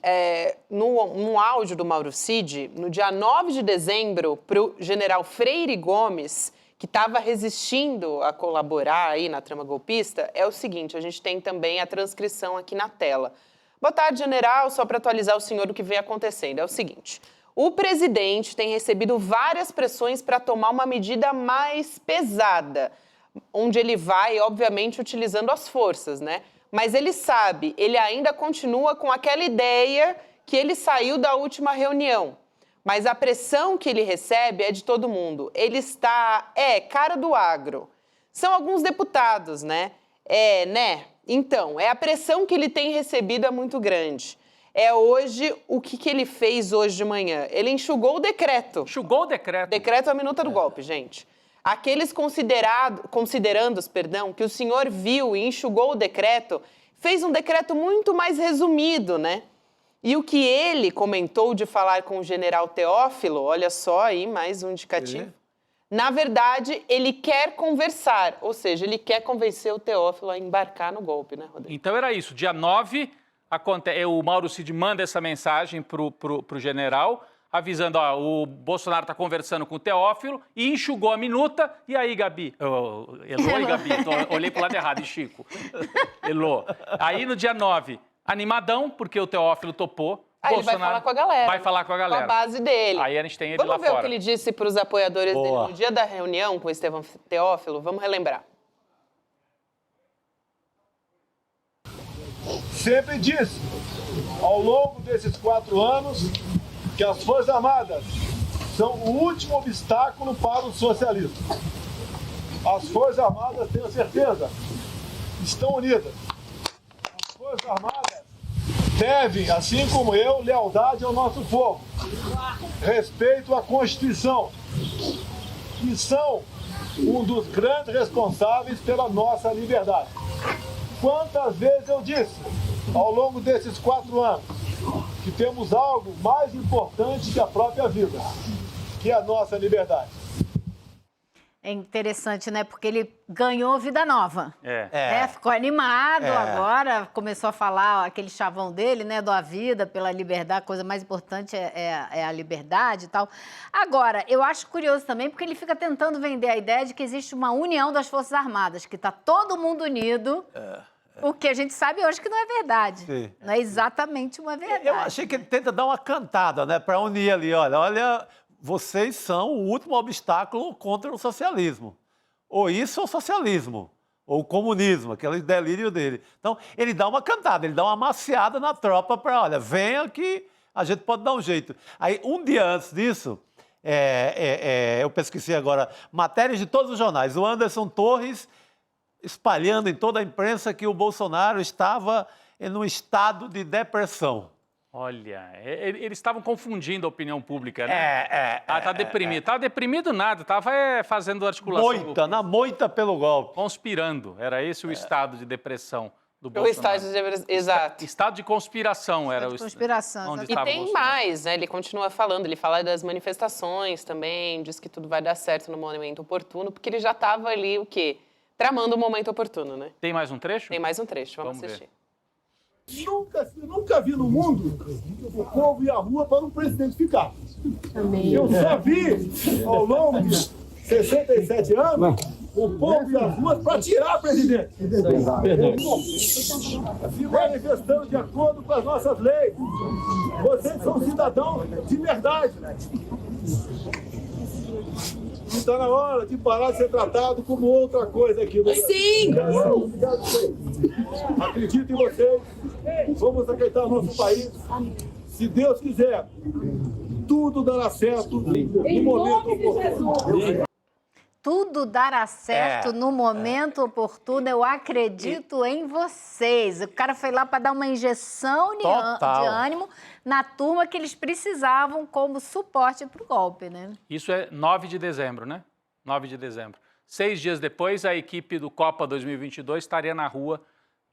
no áudio do Mauro Cid, no dia 9 de dezembro, para o general Freire Gomes, que estava resistindo a colaborar aí na trama golpista, é o seguinte, a gente tem também a transcrição aqui na tela. Boa tarde, general, só para atualizar o senhor do que vem acontecendo. É o seguinte, o presidente tem recebido várias pressões para tomar uma medida mais pesada, onde ele vai, obviamente, utilizando as forças, né? Mas ele sabe, ele ainda continua com aquela ideia que ele saiu da última reunião. Mas a pressão que ele recebe é de todo mundo. Ele está, cara do agro. São alguns deputados, né? Né? Então, a pressão que ele tem recebido é muito grande. Hoje, o que ele fez hoje de manhã? Ele enxugou o decreto. Enxugou o decreto? Decreto é a minuta do golpe, gente. Aqueles considerandos, que o senhor viu e enxugou o decreto, fez um decreto muito mais resumido, né? E o que ele comentou de falar com o general Teófilo, olha só aí, mais um indicativo. Na verdade, ele quer conversar, ou seja, ele quer convencer o Teófilo a embarcar no golpe, né, Rodrigo? Então era isso, dia 9, o Mauro Cid manda essa mensagem pro general, avisando, ó, o Bolsonaro está conversando com o Teófilo e enxugou a minuta. E aí, Gabi? Elô e Gabi, olhei para o lado errado, e Chico. Elô. Aí, no dia 9, animadão, porque o Teófilo topou. Aí ele vai falar com a galera. Vai falar com a galera. Com a base dele. Aí a gente tem ele Vamos lá ver fora. o que ele disse para os apoiadores dele no dia da reunião com o Estevão Teófilo. Vamos relembrar. Sempre disse, ao longo desses 4 anos, que as Forças Armadas são o último obstáculo para o socialismo. As Forças Armadas, tenho certeza, estão unidas. As Forças Armadas devem, assim como eu, lealdade ao nosso povo, respeito à Constituição, e são um dos grandes responsáveis pela nossa liberdade. Quantas vezes eu disse, ao longo desses 4 anos, que temos algo mais importante que a própria vida, que é a nossa liberdade. É interessante, né? Porque ele ganhou vida nova. É. Ficou animado agora, começou a falar aquele chavão dele, né? Doar vida pela liberdade, a coisa mais importante é a liberdade e tal. Agora, eu acho curioso também, porque ele fica tentando vender a ideia de que existe uma união das Forças Armadas, que está todo mundo unido. O que a gente sabe hoje que não é verdade. Sim. Não é exatamente uma verdade. Eu achei que ele tenta dar uma cantada, né? Para unir ali, olha, vocês são o último obstáculo contra o socialismo. Ou isso ou socialismo, ou comunismo, aquele delírio dele. Então, ele dá uma cantada, ele dá uma amaciada na tropa para, olha, venha que a gente pode dar um jeito. Aí, um dia antes disso, eu pesquisei agora matérias de todos os jornais. O Anderson Torres espalhando em toda a imprensa que o Bolsonaro estava em um estado de depressão. Olha, eles estavam confundindo a opinião pública, né? Tá deprimido. Tava deprimido nada, tava fazendo articulação. Na moita pelo golpe. Conspirando, era esse o estado de depressão do O Bolsonaro. estágio de... Exato. Estado de conspiração era o estado. Conspiração. Onde E estava o tem Bolsonaro. mais, né? Ele continua falando, ele fala das manifestações também, diz que tudo vai dar certo no momento oportuno, porque ele já estava ali, o quê? Tramando o momento oportuno, né? Tem mais um trecho? Tem mais um trecho, vamos Vamos assistir. Nunca vi no mundo o povo ir à rua para um presidente ficar. Eu só vi, ao longo de 67 anos, o povo ir às ruas para tirar o presidente. Se manifestando de acordo com as nossas leis. Vocês são cidadãos de verdade. Está na hora de parar de ser tratado como outra coisa aqui no Brasil. Sim! Acredito em vocês. Vamos acreditar no nosso país. Se Deus quiser, tudo dará certo no momento oportuno. Tudo dará certo no momento oportuno, eu acredito em vocês. O cara foi lá para dar uma injeção de ânimo na turma que eles precisavam como suporte para o golpe, né? Isso é 9 de dezembro, né? 9 de dezembro. 6 dias depois, a equipe do Copa 2022 estaria na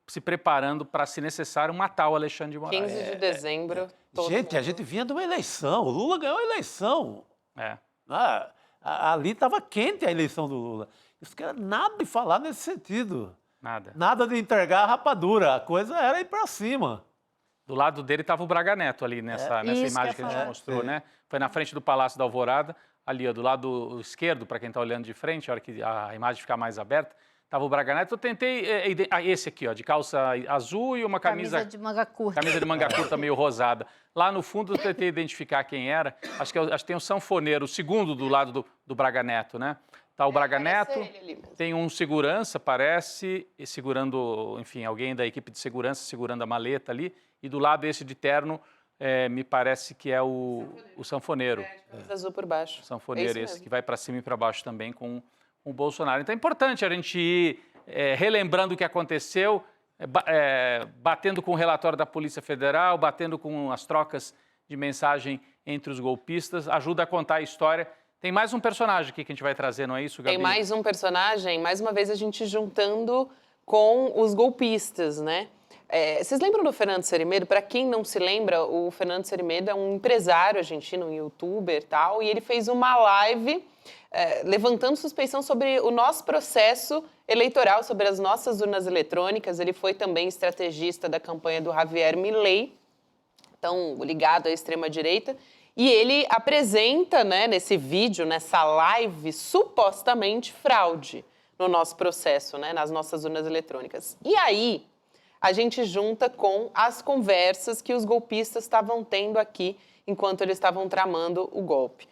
se preparando para, se necessário, matar o Alexandre de Moraes. 15 de dezembro. Gente, a gente vinha de uma eleição. O Lula ganhou a eleição. Ali estava quente a eleição do Lula. Isso que era nada de falar nesse sentido. Nada. Nada de entregar a rapadura. A coisa era ir para cima. Do lado dele estava o Braga Neto ali nessa imagem que a gente mostrou, né? Foi na frente do Palácio da Alvorada, ali, ó, do lado esquerdo, para quem está olhando de frente, a hora que a imagem ficar mais aberta, estava o Braga Neto. Eu tentei, esse aqui, ó, de calça azul e uma camisa de manga curta. Camisa de manga curta meio rosada. Lá no fundo eu tentei identificar quem era. Acho que tem o sanfoneiro, o segundo do lado do Braga Neto, né? Tá o Braga Neto, tem um segurança, parece, segurando, enfim, alguém da equipe de segurança segurando a maleta ali. E do lado esse de terno, me parece que é o sanfoneiro. Azul por baixo. O sanfoneiro esse que vai para cima e para baixo também com o Bolsonaro. Então é importante a gente ir relembrando o que aconteceu, batendo com o relatório da Polícia Federal, batendo com as trocas de mensagem entre os golpistas, ajuda a contar a história. Tem mais um personagem aqui que a gente vai trazer, não é isso, Gabi? Tem mais um personagem, mais uma vez a gente juntando com os golpistas, né? Vocês lembram do Fernando Cerimedo? Para quem não se lembra, o Fernando Cerimedo é um empresário argentino, um youtuber e tal, e ele fez uma live levantando suspeição sobre o nosso processo eleitoral, sobre as nossas urnas eletrônicas. Ele foi também estrategista da campanha do Javier Milei, então ligado à extrema-direita. E ele apresenta, né, nesse vídeo, nessa live, supostamente fraude no nosso processo, né, nas nossas urnas eletrônicas. E aí, a gente junta com as conversas que os golpistas estavam tendo aqui enquanto eles estavam tramando o golpe.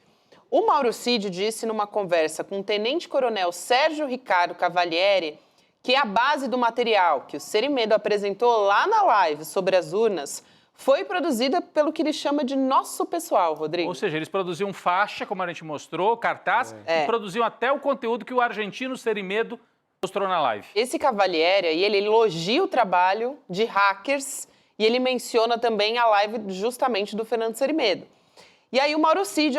O Mauro Cid disse numa conversa com o tenente-coronel Sérgio Ricardo Cavalieri que a base do material que o Cerimedo apresentou lá na live sobre as urnas foi produzida pelo que ele chama de nosso pessoal, Rodrigo. Ou seja, eles produziam faixa, como a gente mostrou, cartaz, e produziam até o conteúdo que o argentino Cerimedo mostrou na live. Esse Cavalieri, ele elogia o trabalho de hackers e ele menciona também a live justamente do Fernando Cerimedo. E aí o Mauro Cid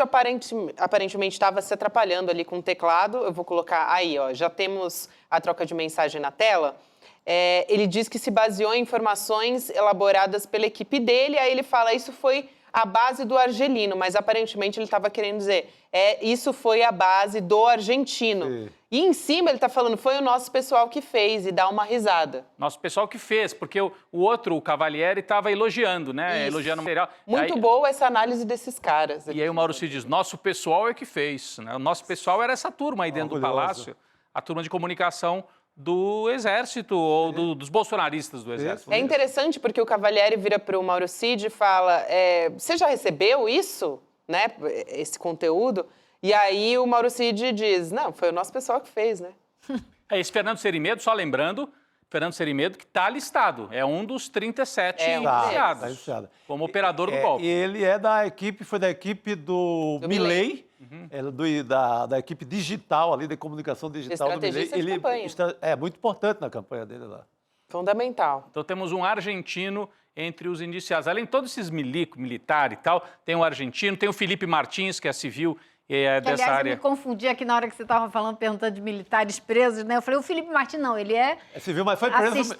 aparentemente estava se atrapalhando ali com o teclado. Eu vou colocar aí, ó, já temos a troca de mensagem na tela. Ele diz que se baseou em informações elaboradas pela equipe dele, aí ele fala, isso foi a base do argelino, mas aparentemente ele estava querendo dizer, isso foi a base do argentino. Sim. E em cima ele está falando, foi o nosso pessoal que fez, e dá uma risada. Nosso pessoal que fez, porque o outro, o Cavalieri, estava elogiando, né? Isso. Elogiando o material. Muito boa essa análise desses caras. E aí o Mauro Cid diz, nosso pessoal é que fez. Né? O nosso pessoal era essa turma aí dentro do Palácio, a turma de comunicação do Exército ou dos bolsonaristas do Exército. É interessante porque o Cavalieri vira para o Mauro Cid e fala, você já recebeu isso, né, esse conteúdo? E aí o Mauro Cid diz, não, foi o nosso pessoal que fez, né? Esse Fernando Cerimedo, só lembrando, Fernando Cerimedo que está listado, é um dos 37 indiciados, como operador do golpe. E ele foi da equipe do Milei. Da equipe digital ali, de comunicação digital do Milei. Ele é muito importante na campanha dele lá. Fundamental. Então temos um argentino entre os indiciados. Além de todos esses militar e tal, tem um argentino, tem o Felipe Martins, que é civil dessa área. Eu me confundi aqui na hora que você estava falando, perguntando de militares presos, né? Eu falei, o Felipe Martins não, ele é civil, mas foi preso.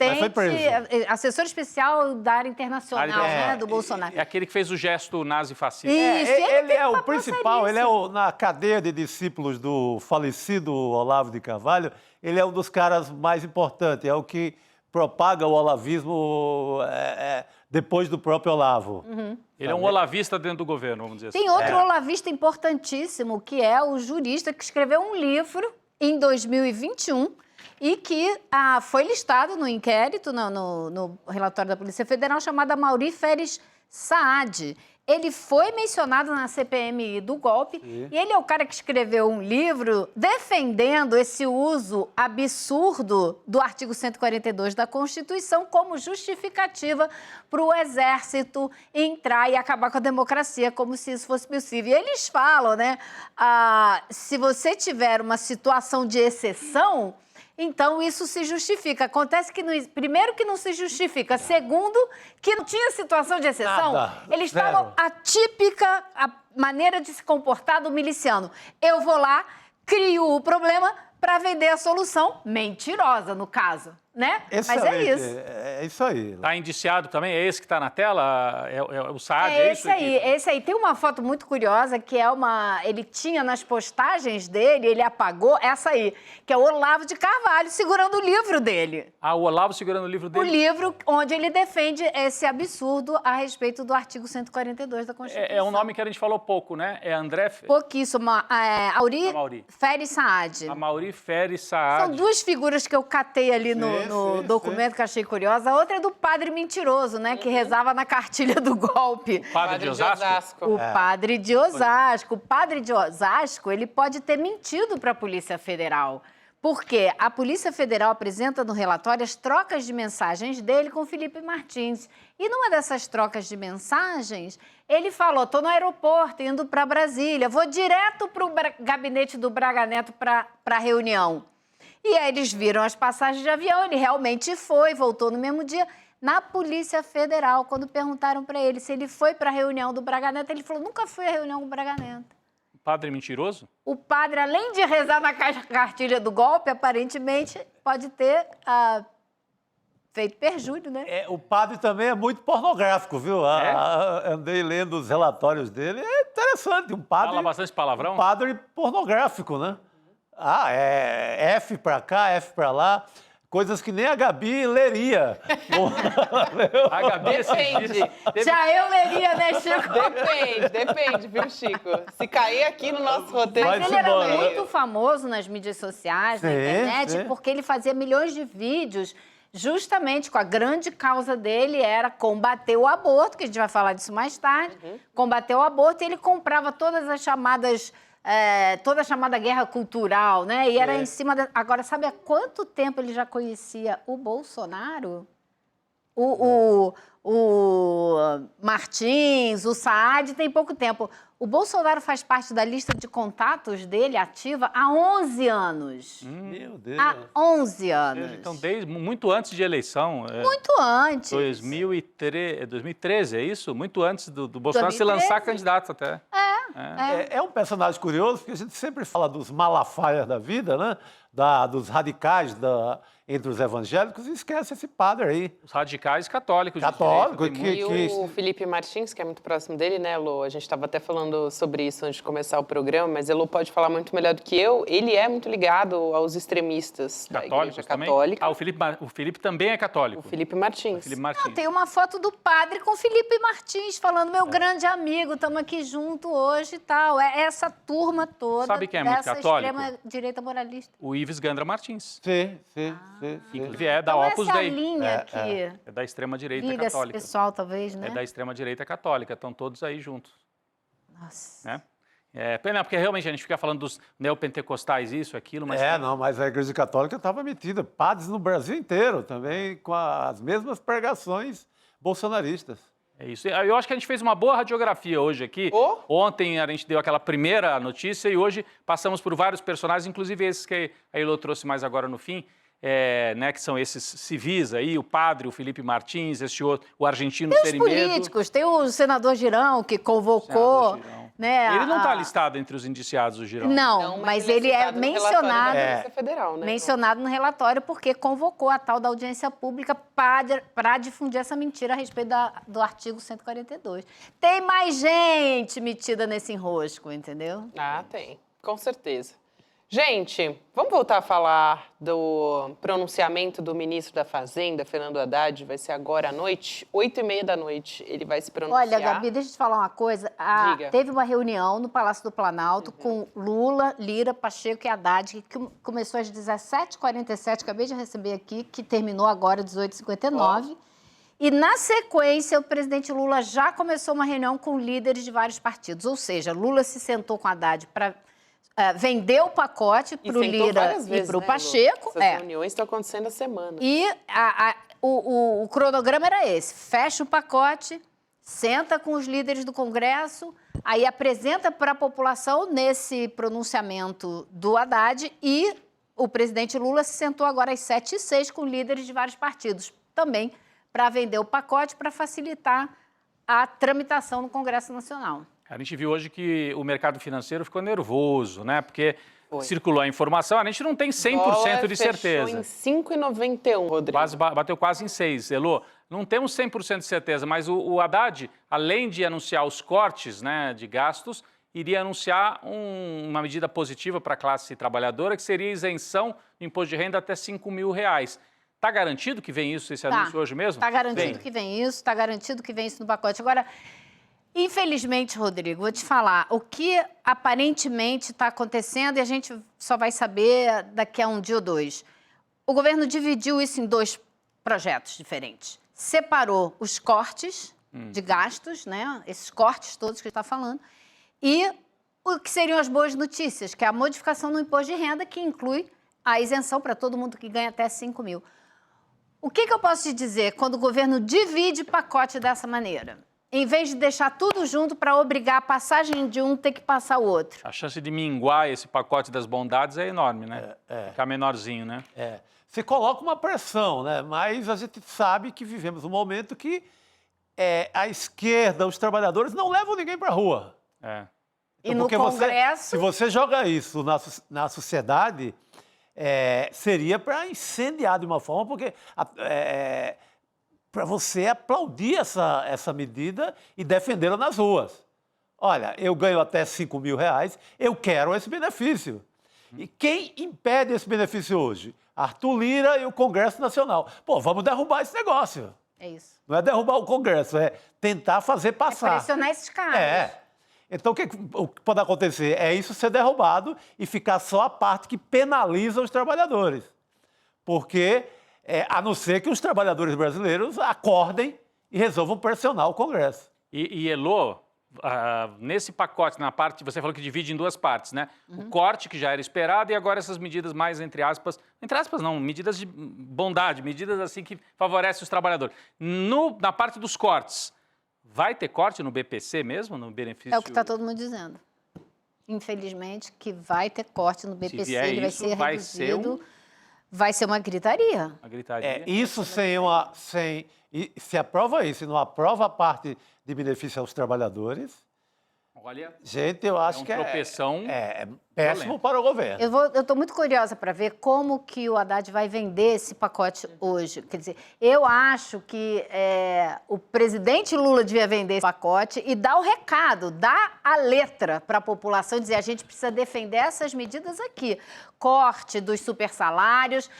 Assessor especial da área internacional, né, do Bolsonaro. É aquele que fez o gesto nazi-fascista. Isso, ele é o principal, ele é na cadeia de discípulos do falecido Olavo de Carvalho, ele é um dos caras mais importantes, é o que propaga o olavismo depois do próprio Olavo. Ele é um olavista dentro do governo, vamos dizer assim. Tem outro olavista importantíssimo, que é o jurista que escreveu um livro em 2021 e que foi listado no inquérito, no relatório da Polícia Federal, chamado Amaury Feres Saad. Ele foi mencionado na CPMI do golpe e ele é o cara que escreveu um livro defendendo esse uso absurdo do artigo 142 da Constituição como justificativa para o Exército entrar e acabar com a democracia, como se isso fosse possível. E eles falam, né, se você tiver uma situação de exceção, então isso se justifica. Acontece que, primeiro, que não se justifica. Segundo, que não tinha situação de exceção. Eles estavam atípica a maneira de se comportar do miliciano. Eu vou lá, crio o problema para vender a solução, mentirosa no caso, né? Excelente. Mas é isso. É isso aí. Está indiciado também? É esse que está na tela? É o Saad? Esse aí. Tem uma foto muito curiosa que ele tinha nas postagens dele, ele apagou, essa aí, que é o Olavo de Carvalho segurando o livro dele. O Olavo segurando o livro dele? O livro onde ele defende esse absurdo a respeito do artigo 142 da Constituição. É um nome que a gente falou pouco, né? É André... Pouquíssimo. Amaury Feres Saad. Amaury Feres Saad. São duas figuras que eu catei ali no documento que eu achei curiosa. A outra é do padre mentiroso, né? Que rezava na cartilha do golpe. O padre de Osasco? O padre de Osasco. O padre de Osasco, ele pode ter mentido para a Polícia Federal. Porque a Polícia Federal apresenta no relatório as trocas de mensagens dele com Felipe Martins. E numa dessas trocas de mensagens, ele falou, estou no aeroporto, indo para Brasília, vou direto para o gabinete do Braga Neto para a reunião. E aí eles viram as passagens de avião, ele realmente foi, voltou no mesmo dia. Na Polícia Federal, quando perguntaram para ele se ele foi para a reunião do Braga Neto, ele falou, nunca fui à reunião do Braga Neto. Padre mentiroso? O padre, além de rezar na cartilha do golpe, aparentemente pode ter feito perjúrio, né? O padre também é muito pornográfico, viu? Andei lendo os relatórios dele, é interessante. Um padre... Fala bastante palavrão? Um padre pornográfico, né? É F pra cá, F pra lá. coisas que nem a Gabi leria. A Gabi, Depende. Já eu leria, né, Chico? Depende, viu, Chico? Se cair aqui no nosso roteiro... Mas ele era muito famoso nas mídias sociais, na Sim, internet, sim. porque ele fazia milhões de vídeos justamente com a grande causa dele era combater o aborto, que a gente vai falar disso mais tarde, combater o aborto, e ele comprava todas as chamadas... toda a chamada guerra cultural, né? E era em cima da... Agora, sabe há quanto tempo ele já conhecia o Bolsonaro? O Martins, o Saad, tem pouco tempo. O Bolsonaro faz parte da lista de contatos dele ativa há 11 anos. Meu Deus. Há 11 anos. Então, desde muito antes de eleição. Muito antes. 2013, é isso? Muito antes do Bolsonaro 2013. se lançar candidato até. É um personagem curioso, porque a gente sempre fala dos malafaias da vida, né? Dos radicais entre os evangélicos, e esquece esse padre aí. Os radicais católicos. Católico, de E o Felipe Martins, que é muito próximo dele, né, Elô? A gente estava até falando sobre isso antes de começar o programa, mas Elô pode falar muito melhor do que eu. Ele é muito ligado aos extremistas da Igreja Católica. Ah, o Felipe também é católico. O Felipe Martins. Felipe Martins. Tem uma foto do padre com o Felipe Martins falando, meu grande amigo, estamos aqui junto hoje e tal. É essa turma toda. Sabe quem é muito dessa católico? extrema-direita moralista. O Ives Gandra Martins. Sim. Inclusive é da Então Opus essa é a Dei. linha que É da extrema-direita liga esse católica. pessoal, talvez, né? É da extrema-direita católica. Estão todos aí juntos. Nossa. Né? Pena, porque realmente a gente fica falando dos neopentecostais, isso, aquilo, mas... Mas a Igreja Católica estava metida. Padres no Brasil inteiro também, com as mesmas pregações bolsonaristas. É isso. Eu acho que a gente fez uma boa radiografia hoje aqui. Ontem a gente deu aquela primeira notícia e hoje passamos por vários personagens, inclusive esses que a Elô trouxe mais agora no fim, né, que são esses civis aí, o padre, o Felipe Martins, esse outro, o argentino Tem os Serimedo. políticos, tem o senador Girão, que convocou... Né, Ele não está listado entre os indiciados, o Girão. Não, mas ele é citado no relatório mencionado, da Polícia Federal, né? mencionado no relatório porque convocou a tal da audiência pública para difundir essa mentira a respeito do artigo 142. Tem mais gente metida nesse enrosco, entendeu? Ah, tem. Com certeza. Gente, vamos voltar a falar do pronunciamento do ministro da Fazenda, Fernando Haddad. Vai ser agora à noite, 8h30 da noite. Ele vai se pronunciar. Olha, Gabi, deixa eu te falar uma coisa. Diga. Teve uma reunião no Palácio do Planalto com Lula, Lira, Pacheco e Haddad, que começou às 17h47, acabei de receber aqui, que terminou agora às 18h59. E, na sequência, o presidente Lula já começou uma reunião com líderes de vários partidos. Ou seja, Lula se sentou com Haddad para vender o pacote para o Lira e para o Pacheco. Essas reuniões estão acontecendo há semanas. E o cronograma era esse: fecha o pacote, senta com os líderes do Congresso, aí apresenta para a população nesse pronunciamento do Haddad, e o presidente Lula se sentou agora às 7h06 com líderes de vários partidos, também para vender o pacote, para facilitar a tramitação no Congresso Nacional. A gente viu hoje que o mercado financeiro ficou nervoso, né? Porque circulou a informação, a gente não tem 100% de certeza. Fechou em 5,91, Rodrigo. Bateu quase em 6, Elô. Não temos 100% de certeza, mas o Haddad, além de anunciar os cortes, né, de gastos, iria anunciar uma medida positiva para a classe trabalhadora, que seria isenção do imposto de renda até R$5 mil. Está garantido que vem isso, esse anúncio hoje mesmo? Está garantido que vem isso, está garantido que vem isso no pacote. Agora, infelizmente, Rodrigo, vou te falar, o que aparentemente está acontecendo, e a gente só vai saber daqui a um dia ou dois. O governo dividiu isso em dois projetos diferentes. Separou os cortes de gastos, né? Esses cortes todos que ele está falando, e o que seriam as boas notícias, que é a modificação no imposto de renda, que inclui a isenção para todo mundo que ganha até 5 mil. O que eu posso te dizer quando o governo divide pacote dessa maneira? Em vez de deixar tudo junto para obrigar a passagem de um ter que passar o outro. A chance de minguar esse pacote das bondades é enorme, né? Ficar menorzinho, né? Você coloca uma pressão, né? Mas a gente sabe que vivemos um momento que a esquerda, os trabalhadores, não levam ninguém para a rua. E no Congresso... Se você joga isso na sociedade, seria para incendiar de uma forma, porque... para você aplaudir essa medida e defendê-la nas ruas. Olha, eu ganho até R$5 mil, eu quero esse benefício. E quem impede esse benefício hoje? Arthur Lira e o Congresso Nacional. Pô, vamos derrubar esse negócio. É isso. Não é derrubar o Congresso, é tentar fazer passar. É pressionar esses caras. Então, o que pode acontecer? É isso ser derrubado e ficar só a parte que penaliza os trabalhadores. Porque, a não ser que os trabalhadores brasileiros acordem e resolvam pressionar o Congresso. E Elô, nesse pacote, na parte, você falou que divide em duas partes, né? O corte, que já era esperado, e agora essas medidas mais, entre aspas não, medidas de bondade, medidas assim que favorecem os trabalhadores. Na parte dos cortes, vai ter corte no BPC mesmo, no benefício? É o que está todo mundo dizendo. Infelizmente, que vai ter corte no BPC, ele vai ser reduzido. Vai ser uma gritaria. Uma gritaria. Isso se aprova isso, e não aprova a parte de benefício aos trabalhadores. Olha, gente, eu acho que tropeção é péssimo para o governo. Eu estou muito curiosa para ver como que o Haddad vai vender esse pacote hoje. Quer dizer, eu acho que o presidente Lula devia vender esse pacote e dar o recado, dar a letra para a população, dizer a gente precisa defender essas medidas aqui. Corte dos supersalários,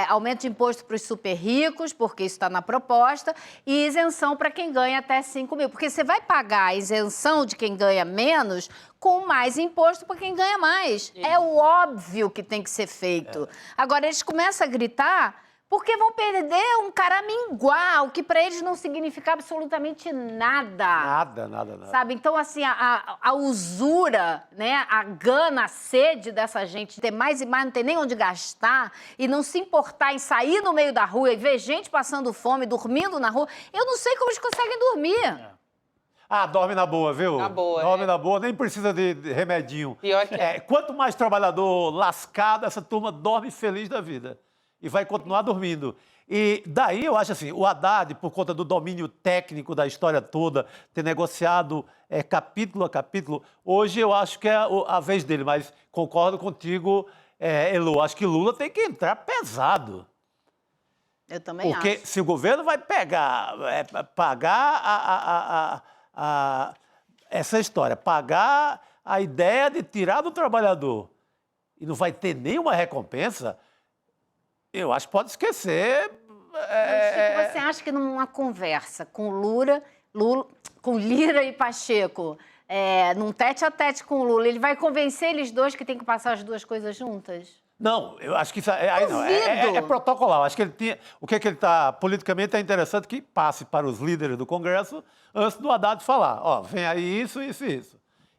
aumento de imposto para os super ricos, porque isso está na proposta, e isenção para quem ganha até 5 mil. Porque você vai pagar a isenção de quem ganha menos com mais imposto para quem ganha mais. É o óbvio que tem que ser feito. Agora, eles começam a gritar porque vão perder um caraminguá, que para eles não significa absolutamente nada. Nada. Sabe? Então, assim, a usura, né? A gana, a sede dessa gente ter mais e mais, não ter nem onde gastar e não se importar em sair no meio da rua e ver gente passando fome, dormindo na rua, eu não sei como eles conseguem dormir. Dorme na boa, viu? Na boa. Dorme na boa, nem precisa de remedinho. Pior que quanto mais trabalhador lascado, essa turma dorme feliz da vida. E vai continuar dormindo. E daí eu acho assim, o Haddad, por conta do domínio técnico da história toda, ter negociado capítulo a capítulo, hoje eu acho que é a vez dele, mas concordo contigo, Elô, acho que Lula tem que entrar pesado. Eu também acho. Porque se o governo vai pagar essa história, pagar a ideia de tirar do trabalhador e não vai ter nenhuma recompensa, eu acho que pode esquecer. Você acha que numa conversa com com Lira e Pacheco, num tete-a-tete com o Lula, ele vai convencer eles dois que tem que passar as duas coisas juntas? Não, eu acho que isso é protocolar. Acho que ele tinha. O que ele está. Politicamente é interessante que passe para os líderes do Congresso antes do Haddad falar. Vem aí isso.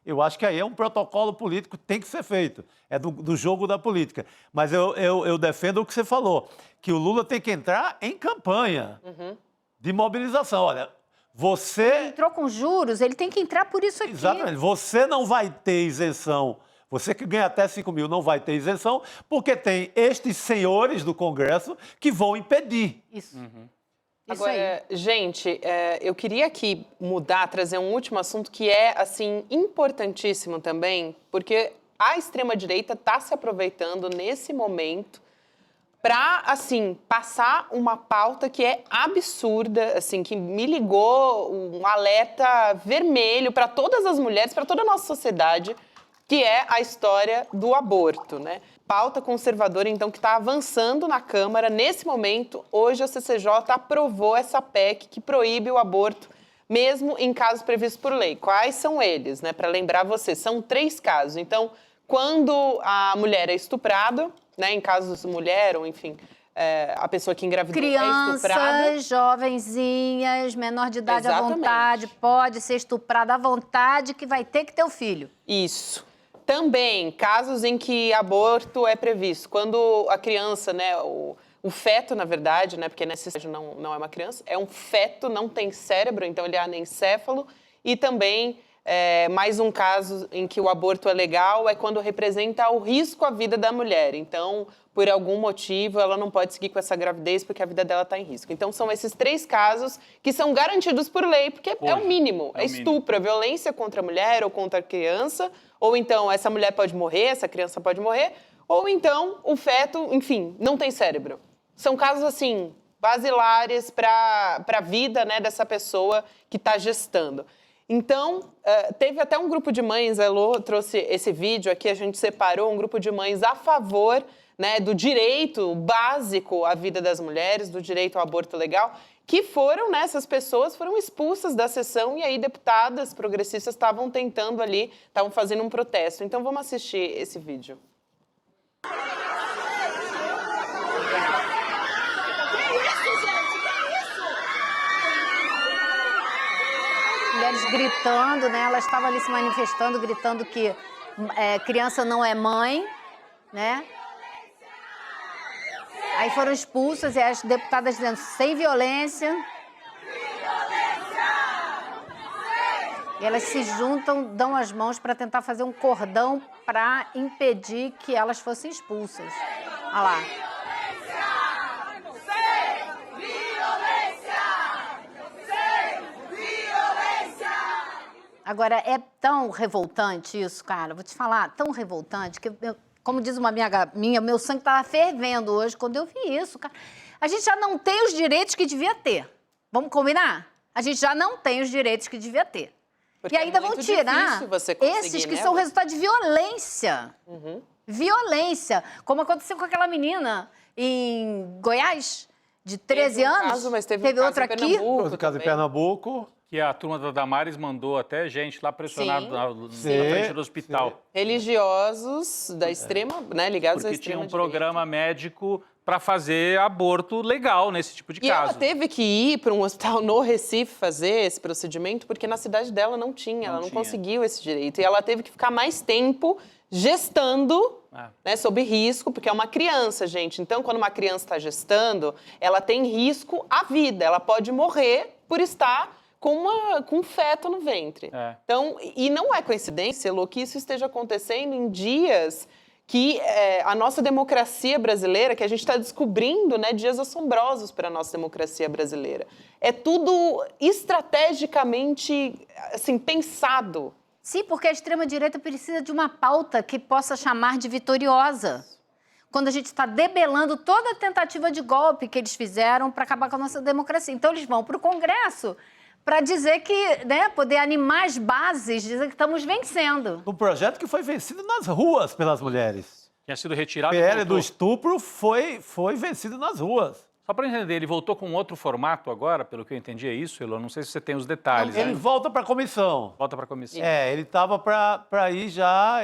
Eu acho que aí é um protocolo político que tem que ser feito. É do jogo da política. Mas eu defendo o que você falou, que o Lula tem que entrar em campanha de mobilização. Olha, você... Ele entrou com juros, ele tem que entrar por isso aqui. Exatamente. Você não vai ter isenção. Você que ganha até 5 mil não vai ter isenção, porque tem estes senhores do Congresso que vão impedir. Isso. Agora, gente, eu queria aqui trazer um último assunto que é, assim, importantíssimo também, porque a extrema-direita está se aproveitando nesse momento para, assim, passar uma pauta que é absurda, assim, que me ligou um alerta vermelho para todas as mulheres, para toda a nossa sociedade, que é a história do aborto, né? Pauta conservadora, então, que está avançando na Câmara. Nesse momento, hoje a CCJ aprovou essa PEC que proíbe o aborto, mesmo em casos previstos por lei. Quais são eles, né? Para lembrar você, são 3 casos. Então, quando a mulher é estuprada, né? Em casos de mulher, ou enfim, a pessoa que engravidou é estuprada. Crianças, jovenzinhas, menor de idade à vontade, pode ser estuprada à vontade, que vai ter que ter o filho. Isso. Também, casos em que aborto é previsto. Quando a criança, né, o feto, na verdade, né, porque nesse estágio não é uma criança, é um feto, não tem cérebro, então ele é anencéfalo. E também, mais um caso em que o aborto é legal é quando representa o risco à vida da mulher. Então, por algum motivo, ela não pode seguir com essa gravidez porque a vida dela está em risco. Então, são esses 3 casos que são garantidos por lei, porque é o mínimo. É estupro, é violência contra a mulher ou contra a criança, ou então essa mulher pode morrer, essa criança pode morrer, ou então o feto, enfim, não tem cérebro. São casos, assim, basilares para a vida, né, dessa pessoa que está gestando. Então, teve até um grupo de mães, a Elô trouxe esse vídeo aqui, a gente separou um grupo de mães a favor, né, do direito básico à vida das mulheres, do direito ao aborto legal, que foram, né, essas pessoas foram expulsas da sessão e aí deputadas progressistas estavam tentando ali, estavam fazendo um protesto. Então vamos assistir esse vídeo. Mulheres gritando, né? Elas estavam ali se manifestando, gritando que criança não é mãe, né? Aí foram expulsas e as deputadas dizendo sem violência. E elas se juntam, dão as mãos para tentar fazer um cordão para impedir que elas fossem expulsas. Olha lá. Agora, é tão revoltante isso, cara. Vou te falar, tão revoltante que, como diz uma amiga minha, meu sangue estava fervendo hoje quando eu vi isso, cara. A gente já não tem os direitos que devia ter. Vamos combinar? A gente já não tem os direitos que devia ter. Porque e ainda vão tirar esses que são resultado de violência. Violência. Como aconteceu com aquela menina em Goiás, de 13 anos. Caso, mas teve um outro caso aqui. Teve caso em Pernambuco. Que a turma da Damares mandou até gente lá pressionada na frente do hospital. Religiosos da extrema, né, ligados à Porque extrema tinha um programa médico para fazer aborto legal nesse tipo de e caso. ela teve que ir para um hospital no Recife fazer esse procedimento porque na cidade dela não tinha, ela não conseguiu esse direito. E ela teve que ficar mais tempo gestando, né, sob risco, porque é uma criança, gente. Então, quando uma criança está gestando, ela tem risco à vida, ela pode morrer por estar com um feto no ventre. Então, e não é coincidência, Elô, que isso esteja acontecendo em dias que a nossa democracia brasileira, que a gente está descobrindo, né, dias assombrosos para a nossa democracia brasileira. É tudo estrategicamente, assim, pensado. Sim, porque a extrema-direita precisa de uma pauta que possa chamar de vitoriosa. Quando a gente está debelando toda a tentativa de golpe que eles fizeram para acabar com a nossa democracia. Então, eles vão para o Congresso para dizer que, né, poder animar as bases, dizer que estamos vencendo. Um projeto que foi vencido nas ruas pelas mulheres. Tinha sido retirado. O PL do estupro foi vencido nas ruas. Só para entender, ele voltou com outro formato agora, pelo que eu entendi, é isso, Elô? Não sei se você tem os detalhes. Ele volta para a comissão. Volta para a comissão. Ele estava para ir já...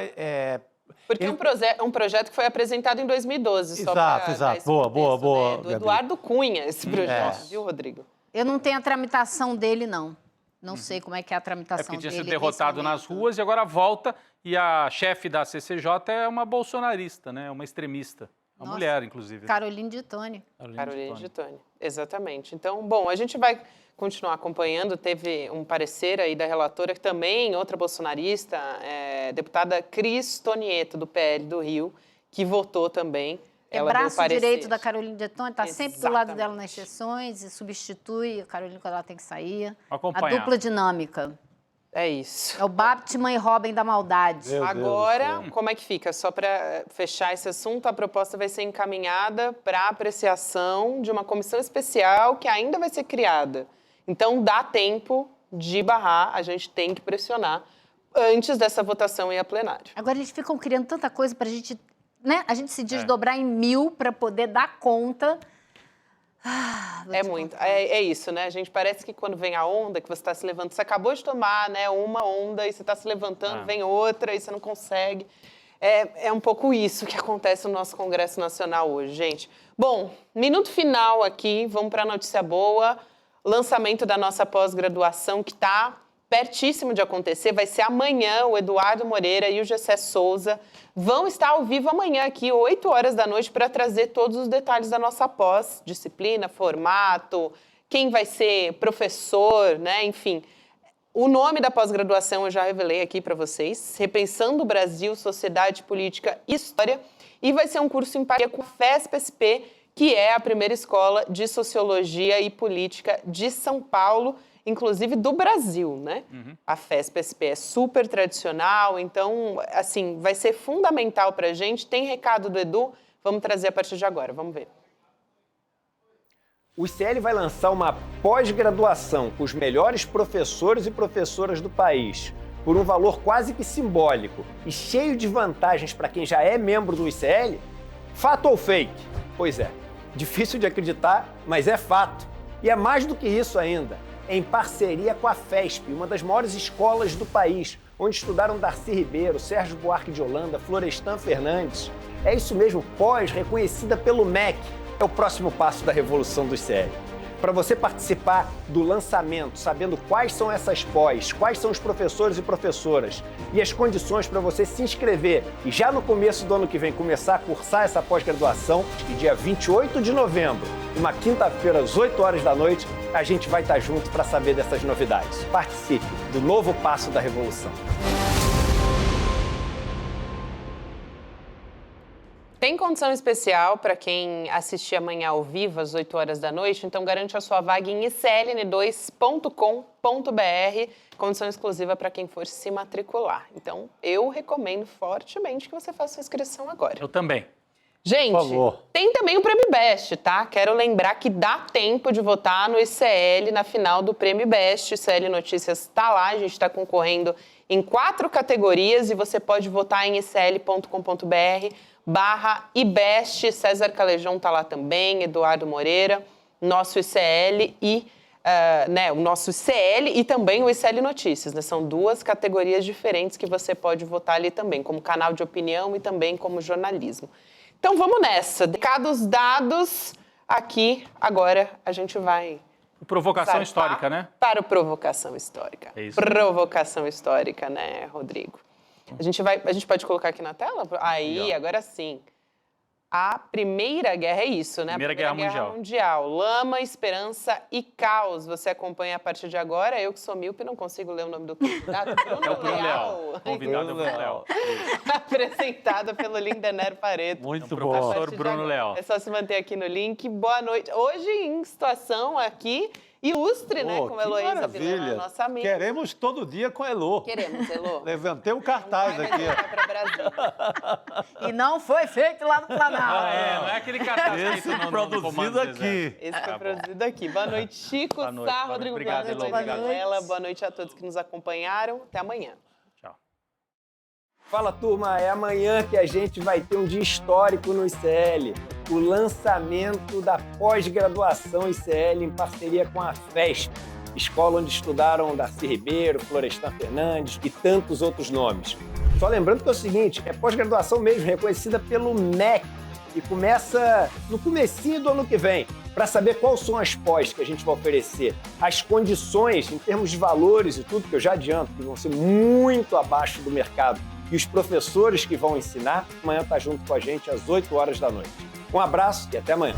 Porque é um projeto que foi apresentado em 2012. Exato. Boa. Né? Do Eduardo Cunha, esse projeto, viu, Rodrigo? Eu não tenho a tramitação dele, não. Não sei como é que é a tramitação dele. É porque tinha sido derrotado nas ruas e agora volta. E a chefe da CCJ é uma bolsonarista, né? Uma extremista. Uma mulher, inclusive. Caroline de Tone. Caroline de Tone, exatamente. Então, bom, a gente vai continuar acompanhando. Teve um parecer aí da relatora, que também, outra bolsonarista, deputada Cris Tonieto, do PL do Rio, que votou também. É braço direito da Caroline de Tone, está sempre do lado dela nas sessões e substitui a Caroline quando ela tem que sair. A dupla dinâmica. É isso. É o Batman e Robin da maldade. Agora, como é que fica? Só para fechar esse assunto, a proposta vai ser encaminhada para apreciação de uma comissão especial que ainda vai ser criada. Então, dá tempo de barrar, a gente tem que pressionar antes dessa votação ir a plenário. Agora, eles ficam criando tanta coisa para a gente, né? A gente se desdobrar em 1000 para poder dar conta. É muito. É isso, né? A gente parece que quando vem a onda, que você está se levantando, você acabou de tomar, né, uma onda e você está se levantando, vem outra e você não consegue. É um pouco isso que acontece no nosso Congresso Nacional hoje, gente. Bom, minuto final aqui, vamos para a notícia boa. Lançamento da nossa pós-graduação que está pertíssimo de acontecer, vai ser amanhã. O Eduardo Moreira e o Gessé Souza vão estar ao vivo amanhã aqui, 8 horas da noite, para trazer todos os detalhes da nossa pós, disciplina, formato, quem vai ser professor, né? Enfim. O nome da pós-graduação eu já revelei aqui para vocês, Repensando o Brasil, Sociedade, Política e História, e vai ser um curso em parceria com a FESP-SP, que é a primeira escola de Sociologia e Política de São Paulo, inclusive do Brasil, né? A FESP-SP é super tradicional, então, assim, vai ser fundamental para a gente. Tem recado do Edu, vamos trazer a partir de agora, vamos ver. O ICL vai lançar uma pós-graduação com os melhores professores e professoras do país, por um valor quase que simbólico e cheio de vantagens para quem já é membro do ICL. Fato ou fake? Pois é, difícil de acreditar, mas é fato. E é mais do que isso ainda. Em parceria com a FESP, uma das maiores escolas do país, onde estudaram Darcy Ribeiro, Sérgio Buarque de Holanda, Florestan Fernandes. É isso mesmo, pós, reconhecida pelo MEC. É o próximo passo da revolução do ICL. Para você participar do lançamento, sabendo quais são essas pós, quais são os professores e professoras e as condições para você se inscrever e já no começo do ano que vem começar a cursar essa pós-graduação, e dia 28 de novembro, uma quinta-feira às 8 horas da noite, a gente vai estar junto para saber dessas novidades. Participe do novo passo da revolução. Tem condição especial para quem assistir amanhã ao vivo, às 8 horas da noite, então garante a sua vaga em icln2.com.br, condição exclusiva para quem for se matricular. Então, eu recomendo fortemente que você faça sua inscrição agora. Eu também. Gente, tem também o Prêmio Best, tá? Quero lembrar que dá tempo de votar no ICL na final do Prêmio Best. O ICL Notícias está lá, a gente está concorrendo em 4 categorias e você pode votar em icl.com.br/ibest. César Calejão está lá também, Eduardo Moreira, nosso ICL e o nosso ICL e também o ICL Notícias, né? São 2 categorias diferentes que você pode votar ali também, como canal de opinião e também como jornalismo. Então vamos nessa. Recados dados aqui, agora a gente vai... Provocação histórica, né? Para o Provocação Histórica. É isso. Provocação Histórica, né, Rodrigo? A gente pode colocar aqui na tela? Aí, agora sim. A Primeira Guerra é isso, né? Primeira Guerra Mundial. Lama, Esperança e Caos. Você acompanha a partir de agora. Eu que sou míope não consigo ler o nome do convidado. É o Bruno Leal. Convidado é o Bruno Leal. Apresentado pelo Lindener Pareto. Muito bom. Professor Bruno Leal. É só se manter aqui no link. Boa noite. Hoje em situação aqui ilustre, né? Com Heloísa Vilela, nossa amiga. Queremos todo dia com a Elo. Queremos, Elo. Levantei um cartaz aqui. Para Brasil. E não foi feito lá no Planalto. Não é aquele cartaz Esse produzido aqui. Esse foi produzido aqui. Boa noite, Chico, Boa noite, Sá, Rodrigo. obrigado, Boa noite, Manuela. Boa noite a todos que nos acompanharam. Até amanhã. Fala, turma, é amanhã que a gente vai ter um dia histórico no ICL, o lançamento da pós-graduação ICL em parceria com a FESP, escola onde estudaram Darcy Ribeiro, Florestan Fernandes e tantos outros nomes. Só lembrando que é o seguinte, é pós-graduação mesmo, reconhecida pelo MEC, e começa no comecinho do ano que vem. Para saber quais são as pós que a gente vai oferecer, as condições em termos de valores e tudo, que eu já adianto, que vão ser muito abaixo do mercado, e os professores que vão ensinar, amanhã tá junto com a gente às 8 horas da noite. Um abraço e até amanhã.